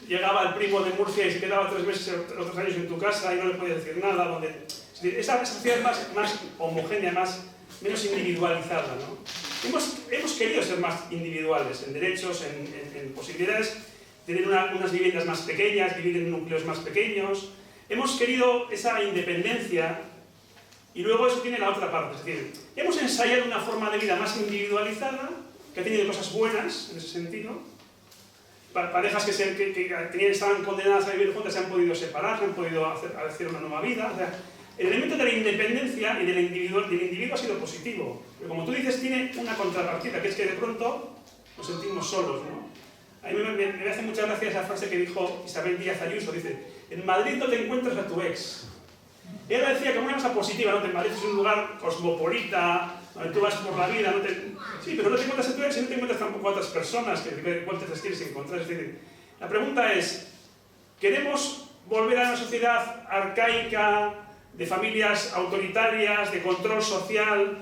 llegaba el primo de Murcia y se quedaba 3 meses, otros años en tu casa y no le podías decir nada, donde... Es decir, esa sociedad más homogénea, menos individualizada, ¿no? Hemos querido ser más individuales en derechos, en posibilidades, tener unas viviendas más pequeñas, vivir en núcleos más pequeños. Hemos querido esa independencia y luego eso tiene la otra parte. Es decir, hemos ensayado una forma de vida más individualizada, que ha tenido cosas buenas en ese sentido. Parejas que estaban condenadas a vivir juntas se han podido separar, se han podido hacer una nueva vida. O sea, el elemento de la independencia y del individuo ha sido positivo, pero como tú dices, tiene una contrapartida, que es que de pronto nos sentimos solos, ¿no? A mí me hace mucha gracia esa frase que dijo Isabel Díaz Ayuso, dice, en Madrid no te encuentras a tu ex. Ella decía que una cosa positiva, ¿no? Madrid es un lugar cosmopolita, donde tú vas por la vida, sí, pero no te encuentras a tu ex y no te encuentras tampoco a otras personas que igual te las quieres encontrar. Es decir, la pregunta es, ¿queremos volver a una sociedad arcaica, de familias autoritarias, de control social,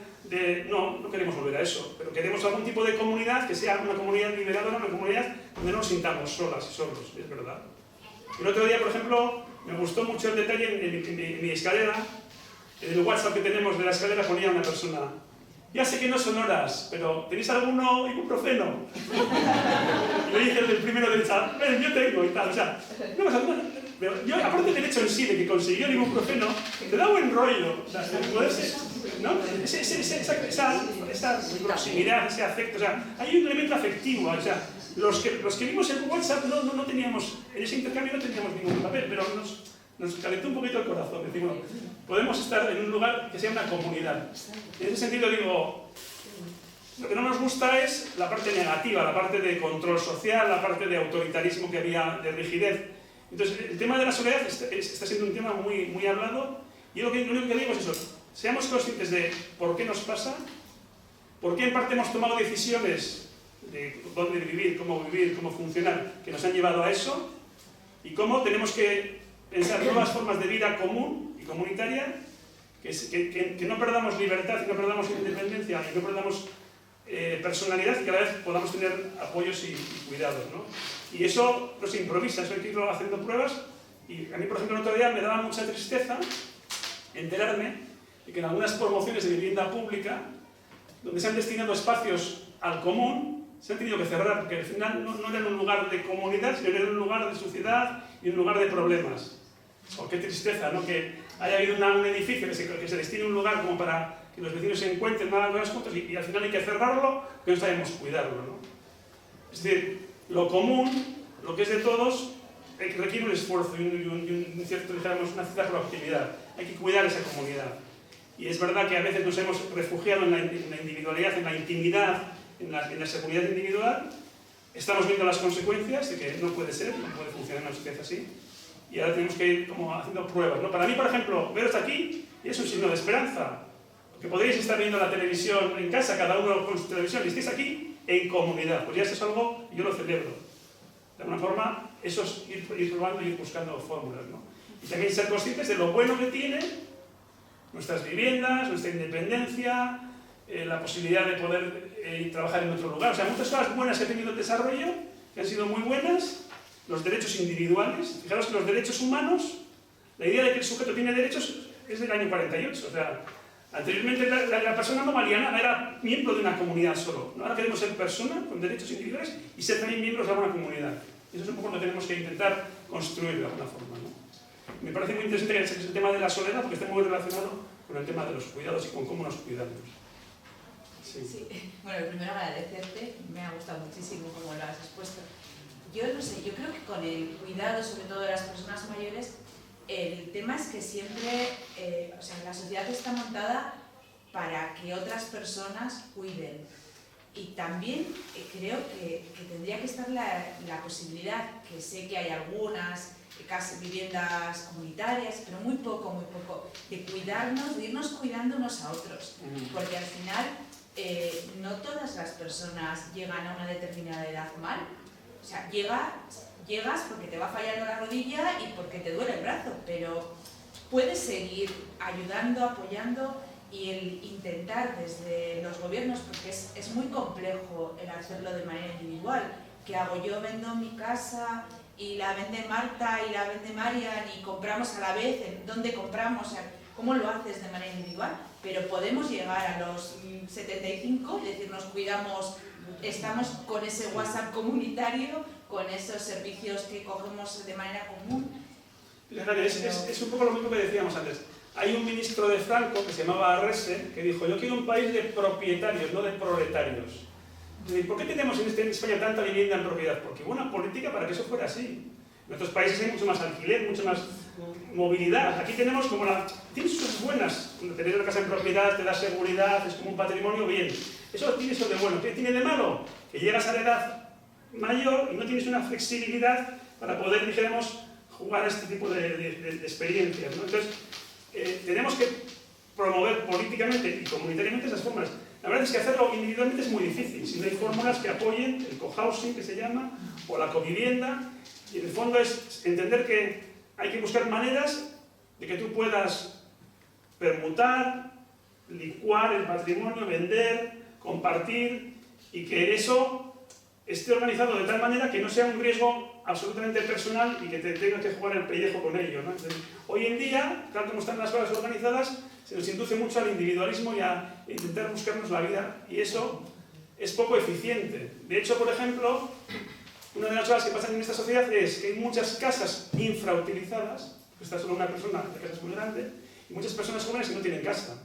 no queremos volver a eso, pero queremos algún tipo de comunidad que sea una comunidad liberadora, una comunidad donde no nos sintamos solas y solos, es verdad. El otro día, por ejemplo, me gustó mucho el detalle en mi escalera, en el WhatsApp que tenemos de la escalera ponía una persona: ya sé que no son horas, pero ¿tenéis alguno ibuprofeno? Y le dije el primero del chat: yo tengo y tal, o sea, no pasa nada. Pero yo, aparte del hecho en sí de que consiguió el ibuprofeno, te da buen rollo, o sea, poder ser, ¿no? Esa proximidad, ese afecto, o sea, hay un elemento afectivo, o sea, los que vimos en WhatsApp no teníamos, en ese intercambio no teníamos ningún papel, pero nos calentó un poquito el corazón, decimos, podemos estar en un lugar que sea una comunidad. En ese sentido digo, lo que no nos gusta es la parte negativa, la parte de control social, la parte de autoritarismo que había, de rigidez. Entonces, el tema de la soledad está siendo un tema muy hablado, y lo único que digo es eso: seamos conscientes de por qué nos pasa, por qué en parte hemos tomado decisiones de dónde vivir, cómo funcionar, que nos han llevado a eso, y cómo tenemos que pensar nuevas formas de vida común y comunitaria, que no perdamos libertad, que no perdamos independencia, que no perdamos personalidad, y que a la vez podamos tener apoyos y cuidados, ¿no? Y eso no se improvisa, eso hay que irlo haciendo pruebas. Y a mí, por ejemplo, el otro día me daba mucha tristeza enterarme de que en algunas promociones de vivienda pública, donde se han destinado espacios al común, se han tenido que cerrar, porque al final no eran un lugar de comunidad, sino eran un lugar de suciedad y un lugar de problemas. Oh, qué tristeza, ¿no? Que haya habido un edificio que se destine un lugar como para que los vecinos se encuentren, nada cosas juntos, y al final hay que cerrarlo porque no sabemos cuidarlo, ¿no? Es decir, lo común, lo que es de todos, requiere un esfuerzo y una cierta proactividad. Hay que cuidar esa comunidad. Y es verdad que a veces nos hemos refugiado en la individualidad, en la intimidad, en la seguridad individual. Estamos viendo las consecuencias de que no puede ser, no puede funcionar una sociedad así. Y ahora tenemos que ir como haciendo pruebas, ¿no? Para mí, por ejemplo, veros aquí es un signo de esperanza. Que podréis estar viendo la televisión en casa, cada uno con su televisión, y estéis aquí en comunidad. Pues ya eso es algo, yo lo celebro. De alguna forma, eso es ir probando y ir buscando fórmulas, ¿no? Y también ser conscientes de lo bueno que tiene nuestras viviendas, nuestra independencia, la posibilidad de poder trabajar en otro lugar. O sea, muchas cosas buenas que ha tenido el desarrollo, que han sido muy buenas, los derechos individuales. Fijaros que los derechos humanos, la idea de que el sujeto tiene derechos es del año 48, o sea, anteriormente la persona no valía nada, era miembro de una comunidad solo. ¿No? Ahora queremos ser personas con derechos individuales y ser también miembros de alguna comunidad. Y eso es un poco lo que tenemos que intentar construir de alguna forma, ¿no? Me parece muy interesante que el tema de la soledad, porque está muy relacionado con el tema de los cuidados y con cómo nos cuidamos. Sí. Sí. Bueno, primero agradecerte, me ha gustado muchísimo cómo lo has expuesto. Yo no sé, yo creo que con el cuidado, sobre todo de las personas mayores, el tema es que siempre, o sea, la sociedad está montada para que otras personas cuiden. Y también creo que tendría que estar la posibilidad, que sé que hay algunas viviendas comunitarias, pero muy poco, de cuidarnos, de irnos cuidando unos a otros. Porque al final no todas las personas llegan a una determinada edad mal. O sea, llegas porque te va fallando la rodilla y porque te duele el brazo, pero puedes seguir ayudando, apoyando, y el intentar desde los gobiernos, porque es muy complejo el hacerlo de manera individual. ¿Qué hago? Yo vendo mi casa y la vende Marta y la vende Marian y compramos a la vez. ¿Dónde compramos? O sea, ¿cómo lo haces de manera individual? Pero podemos llegar a los 75 y decir, nos cuidamos, estamos con ese WhatsApp comunitario, con esos servicios que cogemos de manera común. Fíjate, es un poco lo mismo que decíamos antes. Hay un ministro de Franco que se llamaba Arrese, que dijo: yo quiero un país de propietarios, no de proletarios. ¿Por qué tenemos en España tanta vivienda en propiedad? Porque hubo una política para que eso fuera así. En otros países hay mucho más alquiler, mucho más movilidad. Aquí tenemos como tiene sus buenas. Tener una casa en propiedad te da seguridad, es como un patrimonio, bien. Eso tiene eso de bueno. ¿Qué tiene de malo? Que llegas a la edad mayor y no tienes una flexibilidad para poder, dijéramos, jugar a este tipo de experiencias, ¿no? Entonces, tenemos que promover políticamente y comunitariamente esas formas. La verdad es que hacerlo individualmente es muy difícil, si no hay fórmulas que apoyen el cohousing, que se llama, o la covivienda, y en el fondo es entender que hay que buscar maneras de que tú puedas permutar, licuar el patrimonio, vender, compartir, y que eso esté organizado de tal manera que no sea un riesgo absolutamente personal y que te tengas que jugar el pellejo con ello, ¿no? Entonces, hoy en día, tal como están las cosas organizadas, se nos induce mucho al individualismo y a intentar buscarnos la vida, y eso es poco eficiente. De hecho, por ejemplo, una de las cosas que pasan en esta sociedad es que hay muchas casas infrautilizadas, porque está solo una persona, la casa es muy grande, y muchas personas jóvenes que no tienen casa.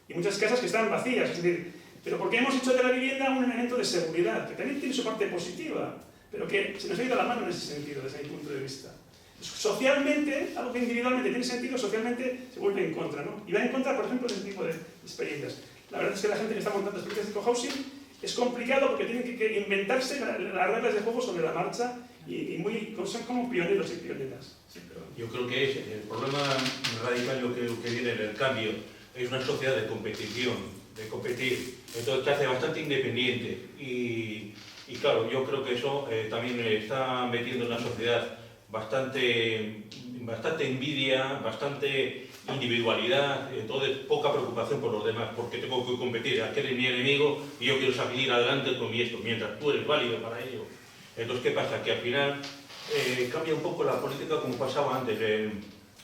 Y muchas casas que están vacías, es decir, pero porque hemos hecho de la vivienda un elemento de seguridad, que también tiene su parte positiva, pero que se nos ha ido la mano en ese sentido, desde mi punto de vista. Socialmente, algo que individualmente tiene sentido, socialmente se vuelve en contra, ¿no? Y va en contra, por ejemplo, de ese tipo de experiencias. La verdad es que la gente que está montando experiencias de cohousing es complicado porque tienen que inventarse las reglas de juego sobre la marcha y son como pioneros y pioneras. Sí, yo creo que es el problema radical lo que viene en el cambio. Es una sociedad de competición, de competir, entonces te hace bastante independiente y claro, yo creo que eso también está metiendo en la sociedad bastante envidia, bastante individualidad, entonces poca preocupación por los demás, porque tengo que competir, aquel es mi enemigo y yo quiero salir adelante con mi esto, mientras tú eres válido para ello. Entonces, ¿qué pasa? Que al final cambia un poco la política como pasaba antes.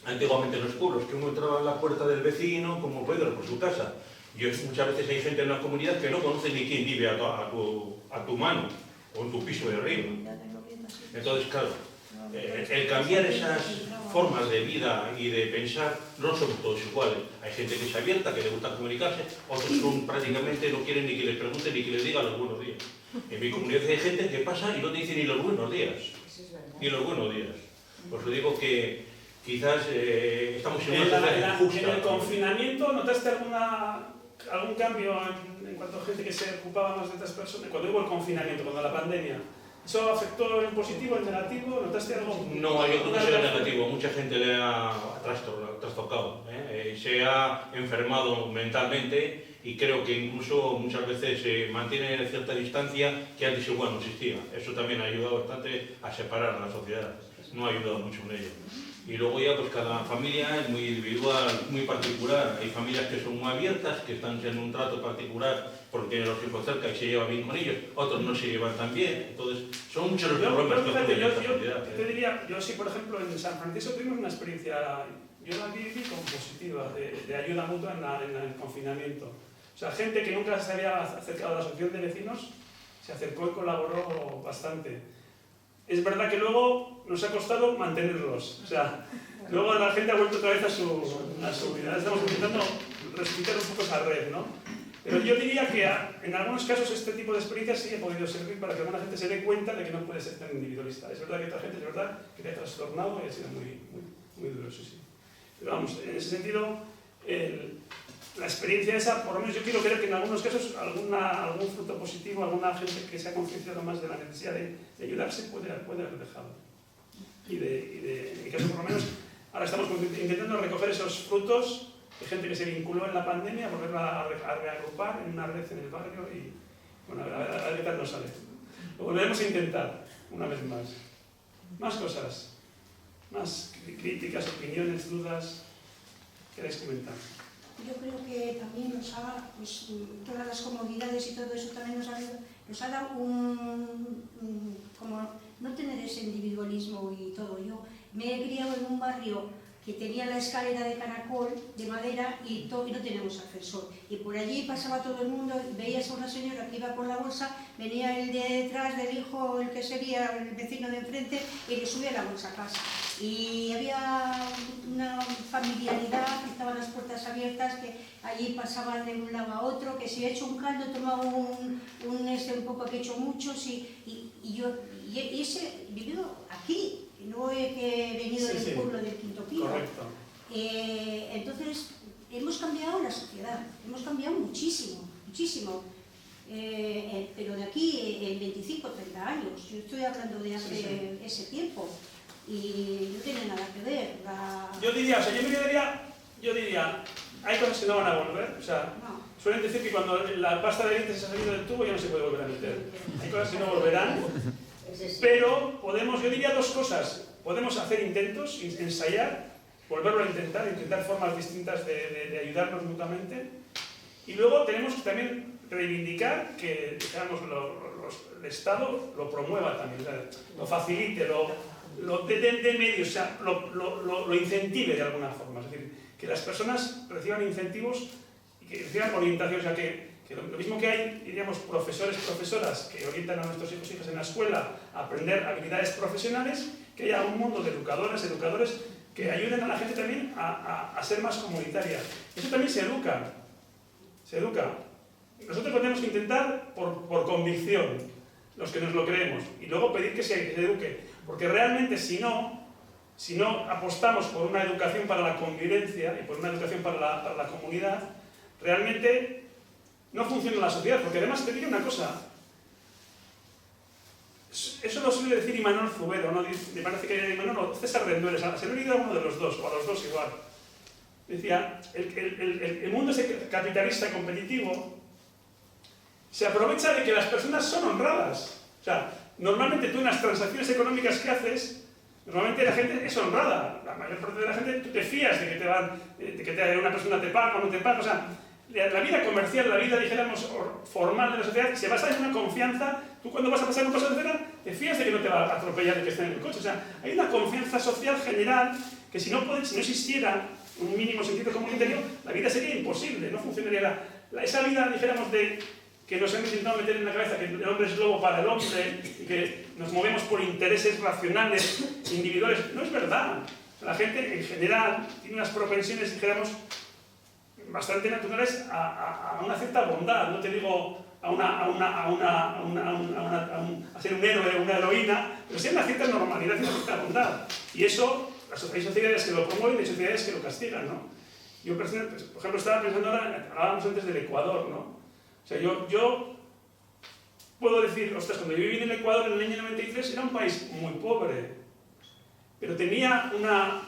Antiguamente en los pueblos, que uno entraba a la puerta del vecino como Pedro por su casa. Y muchas veces hay gente en la comunidad que no conoce ni quién vive a tu mano o en tu piso de arriba. Entonces, claro, el cambiar esas formas de vida y de pensar, no somos todos iguales. Hay gente que es abierta, que le gusta comunicarse, otros son prácticamente no quieren ni que les pregunten ni que les digan los buenos días. En mi comunidad hay gente que pasa y no te dice ni los buenos días. Ni los buenos días. Pues le digo que quizás estamos en una sociedad injusta. ¿En el confinamiento notaste algún cambio en cuanto a gente que se ocupaba más de otras personas? Cuando hubo el confinamiento, cuando la pandemia, ¿eso afectó en positivo, en negativo? ¿Notaste algo? No, yo creo que sea negativo. Mucha gente le ha trastocado, se ha enfermado mentalmente y creo que incluso muchas veces se mantiene cierta distancia que antes igual no existía. Eso también ha ayudado bastante a separar a la sociedad. No ha ayudado mucho en ello. Y luego ya pues cada familia es muy individual, muy particular. Hay familias que son muy abiertas, que están en un trato particular porque tienen los hijos cerca y se llevan bien con ellos, otros no se llevan tan bien. Entonces son muchos los problemas que ocurren en esta sociedad. Yo te diría, yo sí, por ejemplo, en San Francisco tuvimos una experiencia, yo la viví como positiva, de ayuda mutua en el confinamiento. O sea, gente que nunca se había acercado a la asociación de vecinos, se acercó y colaboró bastante. Es verdad que luego nos ha costado mantenerlos, o sea, luego la gente ha vuelto otra vez a su vida. Estamos intentando resucitar un poco esa red, ¿no? Pero yo diría que en algunos casos este tipo de experiencias sí ha podido servir para que alguna gente se dé cuenta de que no puede ser tan individualista. Es verdad que esta gente, es verdad, que te ha trastornado y ha sido muy duro, eso sí. Pero vamos, en ese sentido, la experiencia esa, por lo menos yo quiero creer que en algunos casos algún fruto positivo, alguna gente que se ha concienciado más de la necesidad de ayudarse puede haber dejado. Y en mi caso, por lo menos, ahora estamos intentando recoger esos frutos de gente que se vinculó en la pandemia, volverla a reagrupar en una red en el barrio y, bueno, a ver qué tal nos sale. Lo volveremos a intentar, una vez más. Más cosas, más críticas, opiniones, dudas. ¿Queréis comentar? Yo creo que también nos ha, pues, todas las comodidades y todo eso también nos ha dado como no tener ese individualismo y todo. Yo me he criado en un barrio que tenía la escalera de caracol, de madera, y no teníamos ascensor. Y por allí pasaba todo el mundo, veías a una señora que iba con la bolsa, venía el de detrás del hijo, el que sería el vecino de enfrente, y le subía la bolsa a casa. Y había una familiaridad, estaban las puertas abiertas, que allí pasaban de un lado a otro, que si he hecho un caldo, tomaba un poco que he hecho muchos, y ese vivido aquí. No he venido del pueblo del Quinto Pino. Correcto. Entonces, hemos cambiado la sociedad, hemos cambiado muchísimo, muchísimo. Pero de aquí en 25 o 30 años, yo estoy hablando de hace ese tiempo, y no tiene nada que ver. Yo diría, hay cosas que no van a volver, o sea, suelen decir que cuando la pasta de dientes se ha salido del tubo ya no se puede volver a meter. Hay cosas que no volverán. Pero yo diría dos cosas. Podemos hacer intentos, ensayar, volverlo a intentar formas distintas de ayudarnos mutuamente. Y luego tenemos que también reivindicar que, digamos, el Estado lo promueva también, o sea, lo facilite, lo dé medios, o sea, lo incentive de alguna forma. Es decir, que las personas reciban incentivos y que reciban orientación, o sea, que lo mismo que hay, diríamos, profesores, profesoras que orientan a nuestros hijos e hijas en la escuela a aprender habilidades profesionales, que haya un mundo de educadoras, educadores que ayuden a la gente también a ser más comunitaria. Eso también se educa. Se educa. Nosotros tenemos que intentar por convicción, los que nos lo creemos, y luego pedir que se eduque. Porque realmente si no apostamos por una educación para la convivencia y por una educación para la comunidad, realmente no funciona la sociedad. Porque además te digo una cosa, eso lo suele decir Imanol Zubero, ¿no? Me parece que Imanol o César Rendueles, se lo he oído a uno de los dos, o a los dos igual. Decía, el mundo ese capitalista competitivo se aprovecha de que las personas son honradas. O sea, normalmente tú en las transacciones económicas que haces, normalmente la gente es honrada. La mayor parte de la gente, tú te fías de que una persona te paga o no te paga. O sea, la vida comercial, la vida, dijéramos, formal de la sociedad, se basa en una confianza. Tú cuando vas a pasar un paso de cera, te fías de que no te va a atropellar el que está en el coche. O sea, hay una confianza social general que si no existiera un mínimo sentido comunitario, la vida sería imposible, no funcionaría. Esa vida, dijéramos, que nos hemos intentado meter en la cabeza, que el hombre es lobo para el hombre, y que nos movemos por intereses racionales, individuales, no es verdad. La gente, en general, tiene unas propensiones, dijéramos, bastante naturales a una cierta bondad. No te digo a ser un héroe, una heroína, pero sí a una cierta normalidad y una cierta bondad. Y eso, hay sociedades que lo promueven y hay sociedades que lo castigan, ¿no? Yo, por ejemplo, estaba pensando ahora, hablábamos antes del Ecuador, ¿no? O sea, yo puedo decir, ostras, cuando yo viví en el Ecuador en el año 93 era un país muy pobre, pero tenía una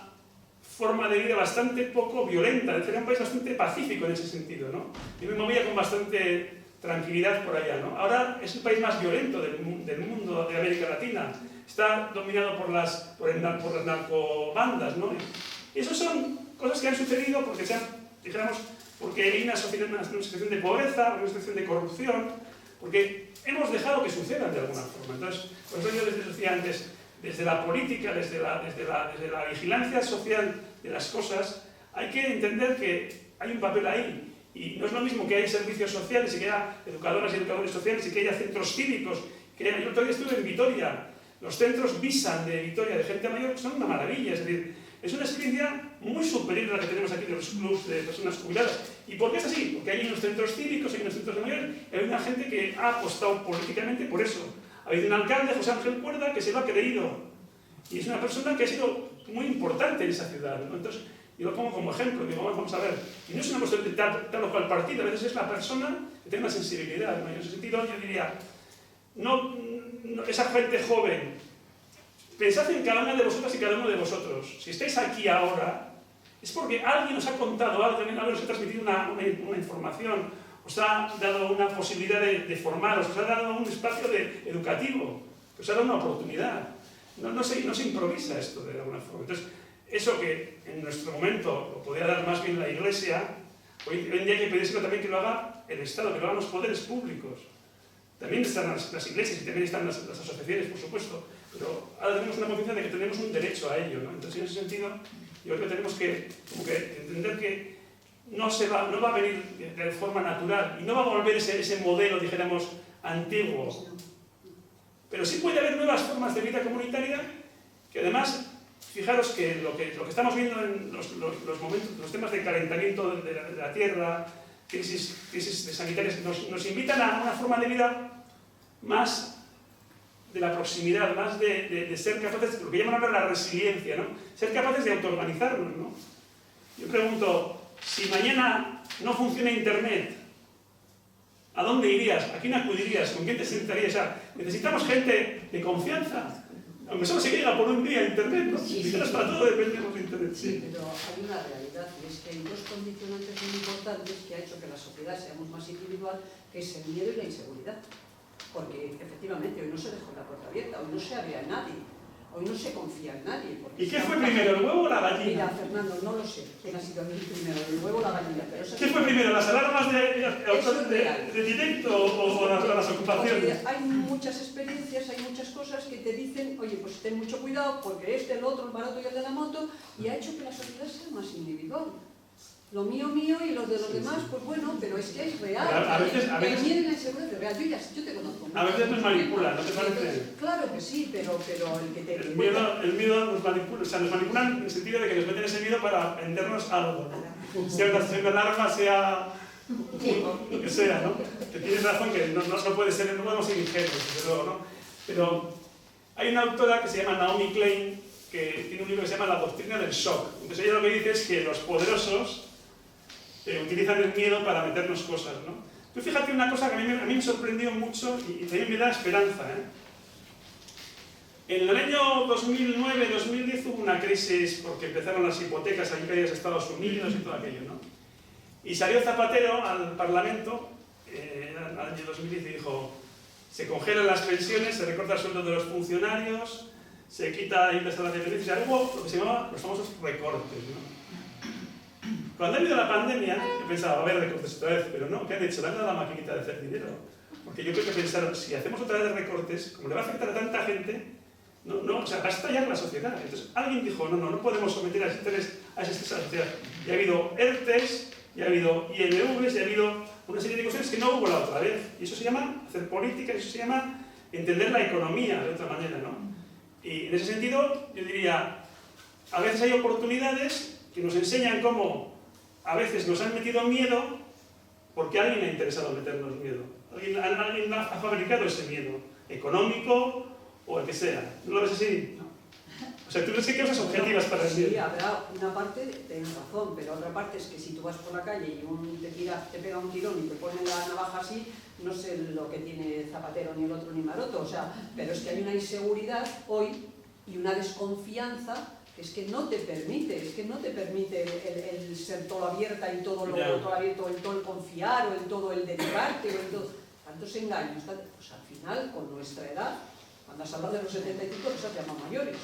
forma de vida bastante poco violenta, es decir, era un país bastante pacífico en ese sentido, ¿no? Yo me movía con bastante tranquilidad por allá, ¿no? Ahora es el país más violento del mundo, de América Latina. Está dominado por las narcobandas, ¿no? Y eso son cosas que han sucedido porque porque hay una situación de pobreza, una situación de corrupción, porque hemos dejado que sucedan de alguna forma. Entonces, por eso yo les decía antes, desde la política, desde la vigilancia social de las cosas, hay que entender que hay un papel ahí. Y no es lo mismo que haya servicios sociales y que haya educadoras y educadores sociales y que haya centros cívicos. Yo todavía estuve en Vitoria. Los centros Visan de Vitoria, de gente mayor, son una maravilla. Es decir, es una experiencia muy superior a la que tenemos aquí de los clubs de personas jubiladas. ¿Y por qué es así? Porque hay unos centros cívicos, hay unos centros de mayores, y hay una gente que ha apostado políticamente por eso. Ha habido un alcalde, José Ángel Cuerda, que se lo ha creído. Y es una persona que ha sido muy importante en esa ciudad, ¿no? Entonces, yo lo pongo como ejemplo, digo, vamos a ver. Y no es una cuestión de tal o cual partido, a veces es la persona que tiene una sensibilidad, ¿no? Y en ese sentido yo diría, esa gente joven, pensad en cada una de vosotras y cada uno de vosotros. Si estáis aquí ahora, es porque alguien os ha contado algo, alguien os ha transmitido una información, os ha dado una posibilidad de formaros, os ha dado un espacio educativo, os ha dado una oportunidad. No se improvisa esto de alguna forma. Entonces, eso que en nuestro momento lo podría dar más bien la Iglesia, hoy en día hay que pedírselo también que lo haga el Estado, que lo hagan los poderes públicos. También están las iglesias y también están las asociaciones, por supuesto, pero ahora tenemos una conciencia de que tenemos un derecho a ello, ¿no? Entonces, en ese sentido, yo creo que tenemos que entender que no va a venir de forma natural y no va a volver ese modelo, dijéramos, antiguo. Pero sí puede haber nuevas formas de vida comunitaria que además, fijaros que lo que estamos viendo en los temas de calentamiento de la tierra, crisis sanitarias, nos invitan a una forma de vida más de la proximidad, más de ser capaces, lo que llaman ahora la resiliencia, ¿no? Ser capaces de autoorganizarnos, ¿no? Yo pregunto, si mañana no funciona Internet, ¿a dónde irías? ¿A quién acudirías? ¿Con quién te sentarías? O sea, necesitamos gente de confianza. Aunque solo se llega por un día a Internet, ¿no? Sí, para todo dependemos de Internet. Sí, pero hay una realidad, y es que hay dos condicionantes muy importantes que ha hecho que la sociedad seamos más individual, que es el miedo y la inseguridad. Porque efectivamente hoy no se dejó la puerta abierta, hoy no se había nadie. Hoy no se confía en nadie. ¿Y qué fue primero, el huevo o la Mira, gallina? Fernando, no lo sé quién ha sido el primero, el huevo o la gallina. Pero ¿Qué fue primero, las alarmas de directo o las ocupaciones? Hay muchas experiencias, hay muchas cosas que te dicen, oye, pues ten mucho cuidado porque el otro, el barato y el de la moto, y ha hecho que la sociedad sea más individual. Lo mío y lo de los demás, pues bueno, pero es que es real. A veces, el miedo y la inseguridad es real. Yo te conozco. A veces nos manipula, ¿no te parece? Claro que sí, pero el que te... El miedo nos manipula, o sea, nos manipulan en el sentido de que nos meten ese miedo para vendernos algo, ¿no? Sea una alarma, sea lo que sea, ¿no? Que tienes razón que no puede ser, no podemos ser ingenuos, desde luego, ¿no? Pero hay una autora que se llama Naomi Klein, que tiene un libro que se llama La doctrina del shock. Entonces ella lo que dice es que los poderosos utilizan el miedo para meternos cosas, ¿no? Tú fíjate una cosa que a mí me sorprendió mucho y también me da esperanza, ¿eh? En el año 2009-2010 hubo una crisis porque empezaron las hipotecas a caer en Estados Unidos y todo aquello, ¿no? Y salió Zapatero al Parlamento en el año 2010 y dijo: se congelan las pensiones, se recorta el sueldo de los funcionarios, se quita el índice de la dependencia, algo lo que se llamaba los famosos recortes, ¿no? Cuando ha habido la pandemia, yo pensaba, va a haber recortes otra vez, pero no, ¿qué han hecho? Le han dado la maquinita de hacer dinero. Porque yo creo que pensaron, si hacemos otra vez recortes, como le va a afectar a tanta gente, o sea, va a estallar la sociedad. Entonces alguien dijo, no podemos someter a ese estrés a la sociedad. Y ha habido ERTES, y ha habido INVs, y ha habido una serie de cosas que no hubo la otra vez. Y eso se llama hacer política, eso se llama entender la economía de otra manera, ¿no? Y en ese sentido, yo diría, a veces hay oportunidades que nos enseñan cómo a veces nos han metido miedo porque alguien ha interesado meternos miedo. Alguien ha fabricado ese miedo, económico o el que sea. ¿No lo ves así? No. O sea, ¿tú crees que hay cosas objetivas para el miedo? Sí, habrá una parte, tienes razón, pero otra parte es que si tú vas por la calle y te pega un tirón y te pone la navaja así, no sé lo que tiene Zapatero ni el otro ni Maroto, o sea, pero es que hay una inseguridad hoy y una desconfianza que es que no te permite, el ser todo abierta y todo lo todo abierto, el todo el confiar o el todo el dedicarte o el todo, tantos engaños, pues al final con nuestra edad, cuando has hablado de los 75, nos has llamado mayores.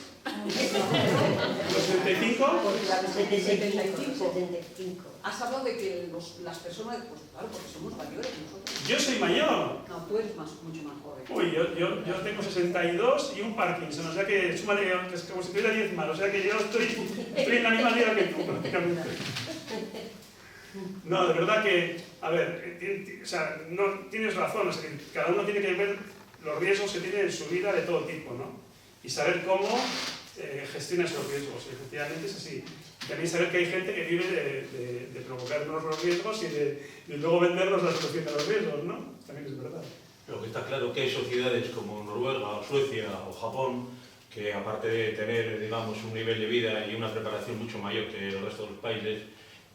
¿Los 75? Porque la de 75. Has hablado de que las personas, pues claro, porque somos mayores nosotros. Yo soy mayor. No, tú eres mucho más joven. Uy, yo tengo 62 y un Parkinson, o sea que súmale, que es como si tuviera 10 más, o sea que yo estoy en la misma liga que tú, prácticamente. No, de verdad que, a ver, o sea, no, tienes razón, o sea, que cada uno tiene que ver los riesgos que tiene en su vida de todo tipo, ¿no? Y saber cómo gestiona esos riesgos, y efectivamente es así. También saber que hay gente que vive de provocarnos los riesgos y luego vendernos la solución a los riesgos, ¿no? También es verdad. Lo que está claro que hay sociedades como Noruega, Suecia o Japón que, aparte de tener, digamos, un nivel de vida y una preparación mucho mayor que el resto de los países,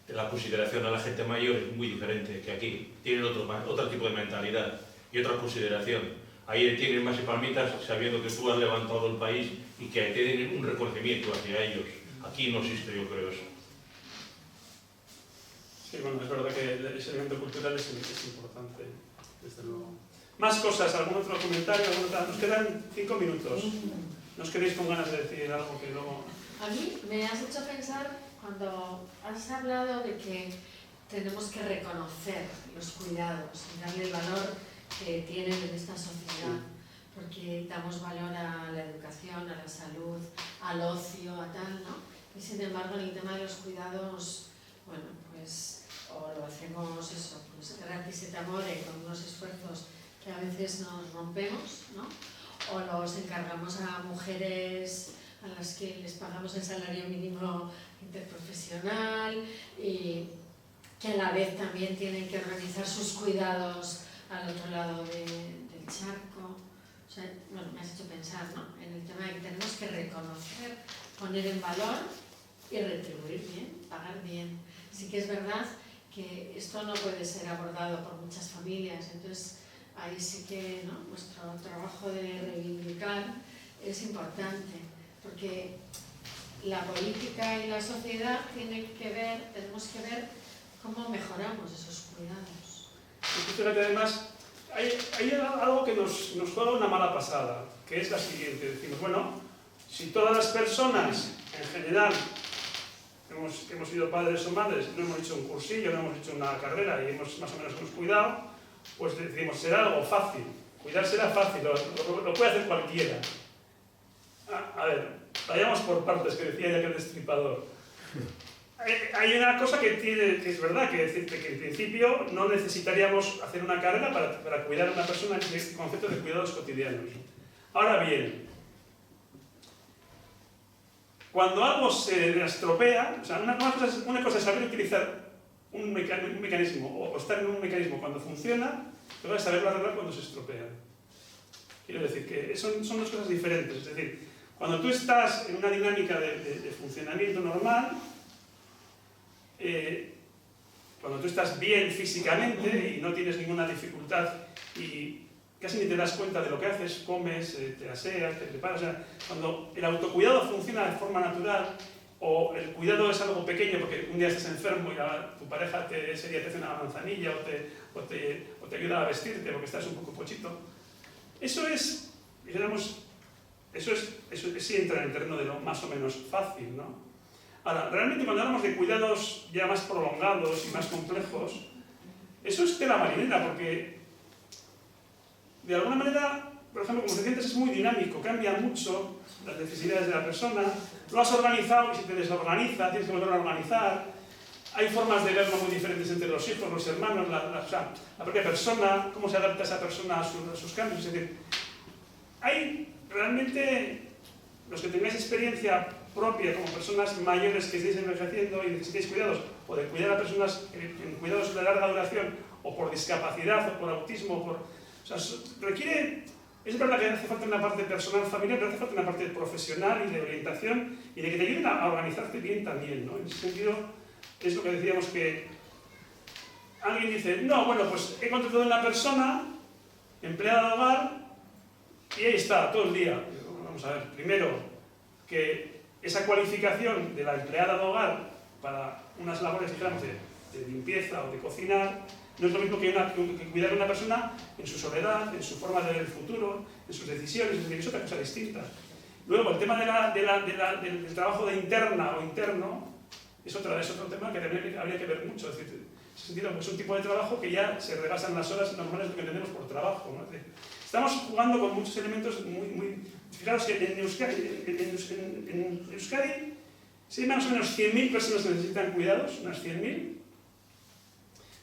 la consideración a la gente mayor es muy diferente que aquí. Tienen otro tipo de mentalidad y otra consideración. Ahí tienen más palmitas sabiendo que tú has levantado el país y que tienen un reconocimiento hacia ellos. Aquí no existe, yo creo, eso. Sí, bueno, es verdad que ese elemento cultural es importante, desde luego. Más cosas, algún otro comentario, nos quedan 5 minutos. ¿No os queréis con ganas de decir algo que luego...? A mí me has hecho pensar cuando has hablado de que tenemos que reconocer los cuidados y darle el valor que tienen en esta sociedad, porque damos valor a la educación, a la salud, al ocio, a tal, ¿no? Y sin embargo, en el tema de los cuidados, bueno, pues o lo hacemos eso, pues gratis et amore, con unos esfuerzos que a veces nos rompemos, ¿no? O los encargamos a mujeres a las que les pagamos el salario mínimo interprofesional y que a la vez también tienen que organizar sus cuidados al otro lado del charco. O sea, bueno, me has hecho pensar, ¿no? En el tema de que tenemos que reconocer, poner en valor y retribuir bien, pagar bien. Sí que es verdad que esto no puede ser abordado por muchas familias, entonces ahí sí que, ¿no?, nuestro trabajo de reivindicar es importante, porque la política y la sociedad tenemos que ver cómo mejoramos esos cuidados. Y fíjate, además, hay algo que nos juega una mala pasada, que es la siguiente. Decimos, bueno, Si todas las personas, en general, que hemos sido padres o madres, no hemos hecho un cursillo, no hemos hecho una carrera y más o menos hemos cuidado, pues decimos, será algo fácil. Cuidar será fácil, lo puede hacer cualquiera. A ver, vayamos por partes, que decía ya que el destripador. Hay una cosa que es verdad, que en principio no necesitaríamos hacer una carrera para cuidar a una persona en este concepto de cuidados cotidianos. Ahora bien, cuando algo se estropea, o sea, una cosa es saber utilizar un mecanismo o estar en un mecanismo cuando funciona, pero es saberlo arreglar cuando se estropea. Quiero decir que son dos cosas diferentes. Es decir, cuando tú estás en una dinámica de funcionamiento normal, cuando tú estás bien físicamente y no tienes ninguna dificultad y casi ni te das cuenta de lo que haces, comes, te aseas, te preparas, o sea, cuando el autocuidado funciona de forma natural o el cuidado es algo pequeño porque un día estás enfermo y tu pareja ese día te hace una manzanilla o te ayuda a vestirte porque estás un poco pochito, eso es, digamos, eso sí entra en el terreno de lo más o menos fácil, ¿no? Ahora, realmente cuando hablamos de cuidados ya más prolongados y más complejos, eso es tela marinera, porque de alguna manera, por ejemplo, como te sientes es muy dinámico, cambia mucho las necesidades de la persona, lo has organizado y si te desorganiza tienes que volver a organizar, hay formas de verlo muy diferentes entre los hijos, los hermanos, la propia persona, cómo se adapta esa persona a sus cambios, es decir, hay realmente, los que tengáis experiencia propia como personas mayores que estéis envejeciendo y necesitáis cuidados, o de cuidar a personas en cuidados de larga duración, o por discapacidad, o por autismo, o sea, requiere, es verdad que hace falta una parte personal familiar, pero hace falta una parte profesional y de orientación, y de que te ayuden a organizarte bien también, ¿no? En ese sentido, es lo que decíamos que alguien dice, no, bueno, pues he contratado a una persona, empleada de hogar, y ahí está, todo el día. Vamos a ver, primero, que esa cualificación de la empleada de hogar para unas labores, digamos, de limpieza o de cocinar, no es lo mismo que cuidar a una persona en su soledad, en su forma de ver el futuro, en sus decisiones, es otra cosa distinta. Luego, el tema del trabajo de interna o interno es otro tema que también habría que ver mucho. Es decir, en ese sentido, es un tipo de trabajo que ya se rebasan las horas normales de lo que entendemos por trabajo, ¿no? Es decir, estamos jugando con muchos elementos muy... Fijaros que en Euskadi, si más o menos 100.000 personas que necesitan cuidados, unas 100.000,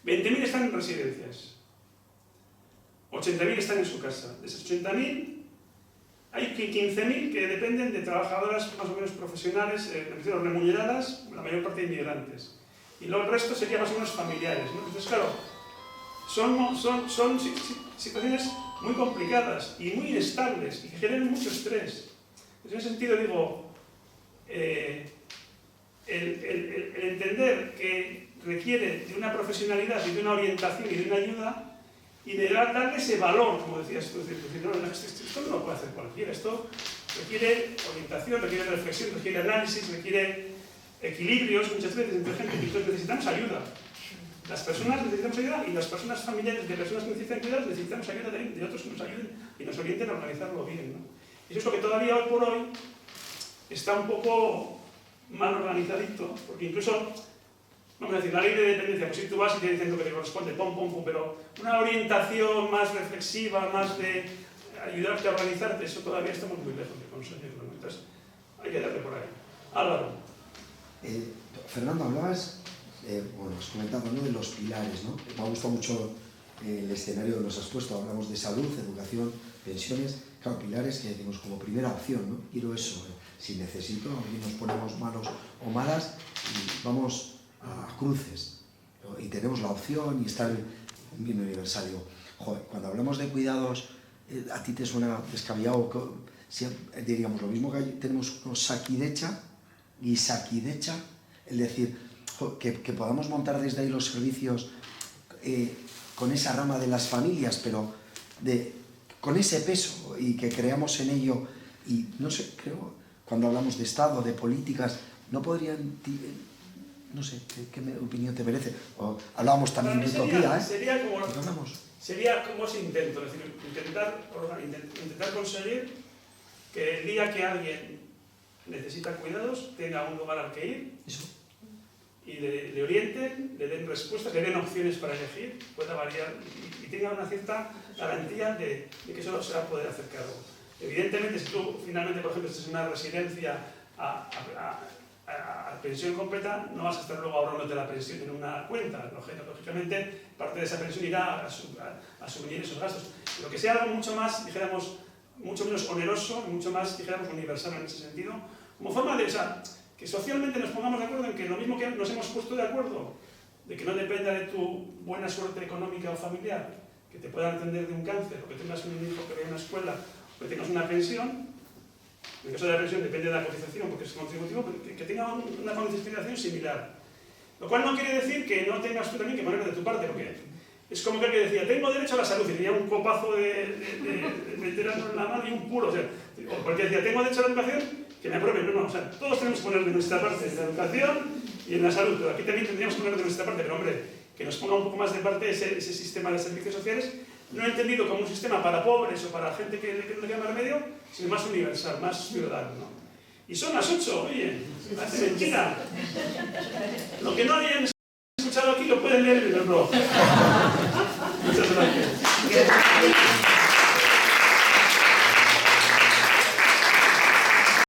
20.000 están en residencias, 80.000 están en su casa. De esos 80.000, hay 15.000 que dependen de trabajadoras más o menos profesionales, remuneradas, la mayor parte de inmigrantes. Y luego el resto sería más o menos familiares, ¿no? Entonces, claro, son situaciones muy complicadas y muy inestables y que generan mucho estrés. En ese sentido digo, el entender que requiere de una profesionalidad y de una orientación y de una ayuda y de darle ese valor, como decías tú, decir, no, esto no lo puede hacer cualquiera, esto requiere orientación, requiere reflexión, requiere análisis, requiere equilibrios muchas veces entre gente, entonces necesitamos ayuda. Las personas necesitamos ayuda y las personas familiares de personas que necesitan cuidados necesitamos ayuda de otros que nos ayuden y nos orienten a organizarlo bien, ¿no? Y eso es lo que todavía hoy por hoy está un poco mal organizadito, porque incluso, vamos a decir, la ley de dependencia, pues si tú vas y te dicen lo que te corresponde, pero una orientación más reflexiva, más de ayudarte a organizarte, eso todavía estamos muy lejos de conseguirlo, ¿no? Entonces, hay que darle por ahí. Álvaro. Fernando, hablabas, bueno, has comentado, ¿no?, de los pilares, ¿no? Me ha gustado mucho el escenario que nos has puesto. Hablamos de salud, educación, pensiones, claro, pilares que decimos como primera opción, ¿no? Quiero eso, si necesito, aquí nos ponemos malos o malas y vamos a cruces, ¿no? Y tenemos la opción y está el bien universal. Digo, joder, cuando hablamos de cuidados, a ti te suena descabellado, si, diríamos lo mismo que tenemos Osakidecha y Sakidecha, es decir, que podamos montar desde ahí los servicios con esa rama de las familias, pero con ese peso y que creamos en ello. Y no sé, creo, cuando hablamos de Estado, de políticas, no podrían, no sé, ¿qué opinión te merece? O hablábamos también de utopía, sería como ese intento, es decir, intentar conseguir que el día que alguien necesita cuidados, tenga un lugar al que ir Eso. y le orienten, le den respuestas, le den opciones para elegir, pueda variar y tenga una cierta garantía de que eso se va a poder hacer cargo. Evidentemente, si tú finalmente, por ejemplo, estás en una residencia a pensión completa, no vas a estar luego ahorrándote la pensión en una cuenta. Lógicamente, parte de esa pensión irá a asumir esos gastos. Pero que sea algo mucho más, dijéramos, mucho menos oneroso, mucho más, dijéramos, universal en ese sentido, como forma de, o sea, que socialmente nos pongamos de acuerdo en que lo mismo que nos hemos puesto de acuerdo, de que no dependa de tu buena suerte económica o familiar, que te puedan atender de un cáncer, o que tengas un hijo que vaya a una escuela, o que tengas una pensión. En el caso de la pensión depende de la cotización, porque es contributivo, pero que tenga una cotización similar. Lo cual no quiere decir que no tengas tú también que poner de tu parte, porque es como que alguien decía, tengo derecho a la salud, y tenía un copazo de veterano en la mano y un puro, o sea, porque decía, tengo derecho a la educación, que me aprueben. No, o sea, todos tenemos que poner de nuestra parte en la educación y en la salud, pero aquí también tendríamos que poner de nuestra parte, pero hombre, que nos ponga un poco más de parte ese sistema de servicios sociales, no entendido como un sistema para pobres o para gente que no le llama remedio, sino más universal, más ciudadano, ¿no? Y son las 8, oye, hace mentira. Lo que no hayan escuchado aquí lo pueden leer en el blog. Muchas gracias.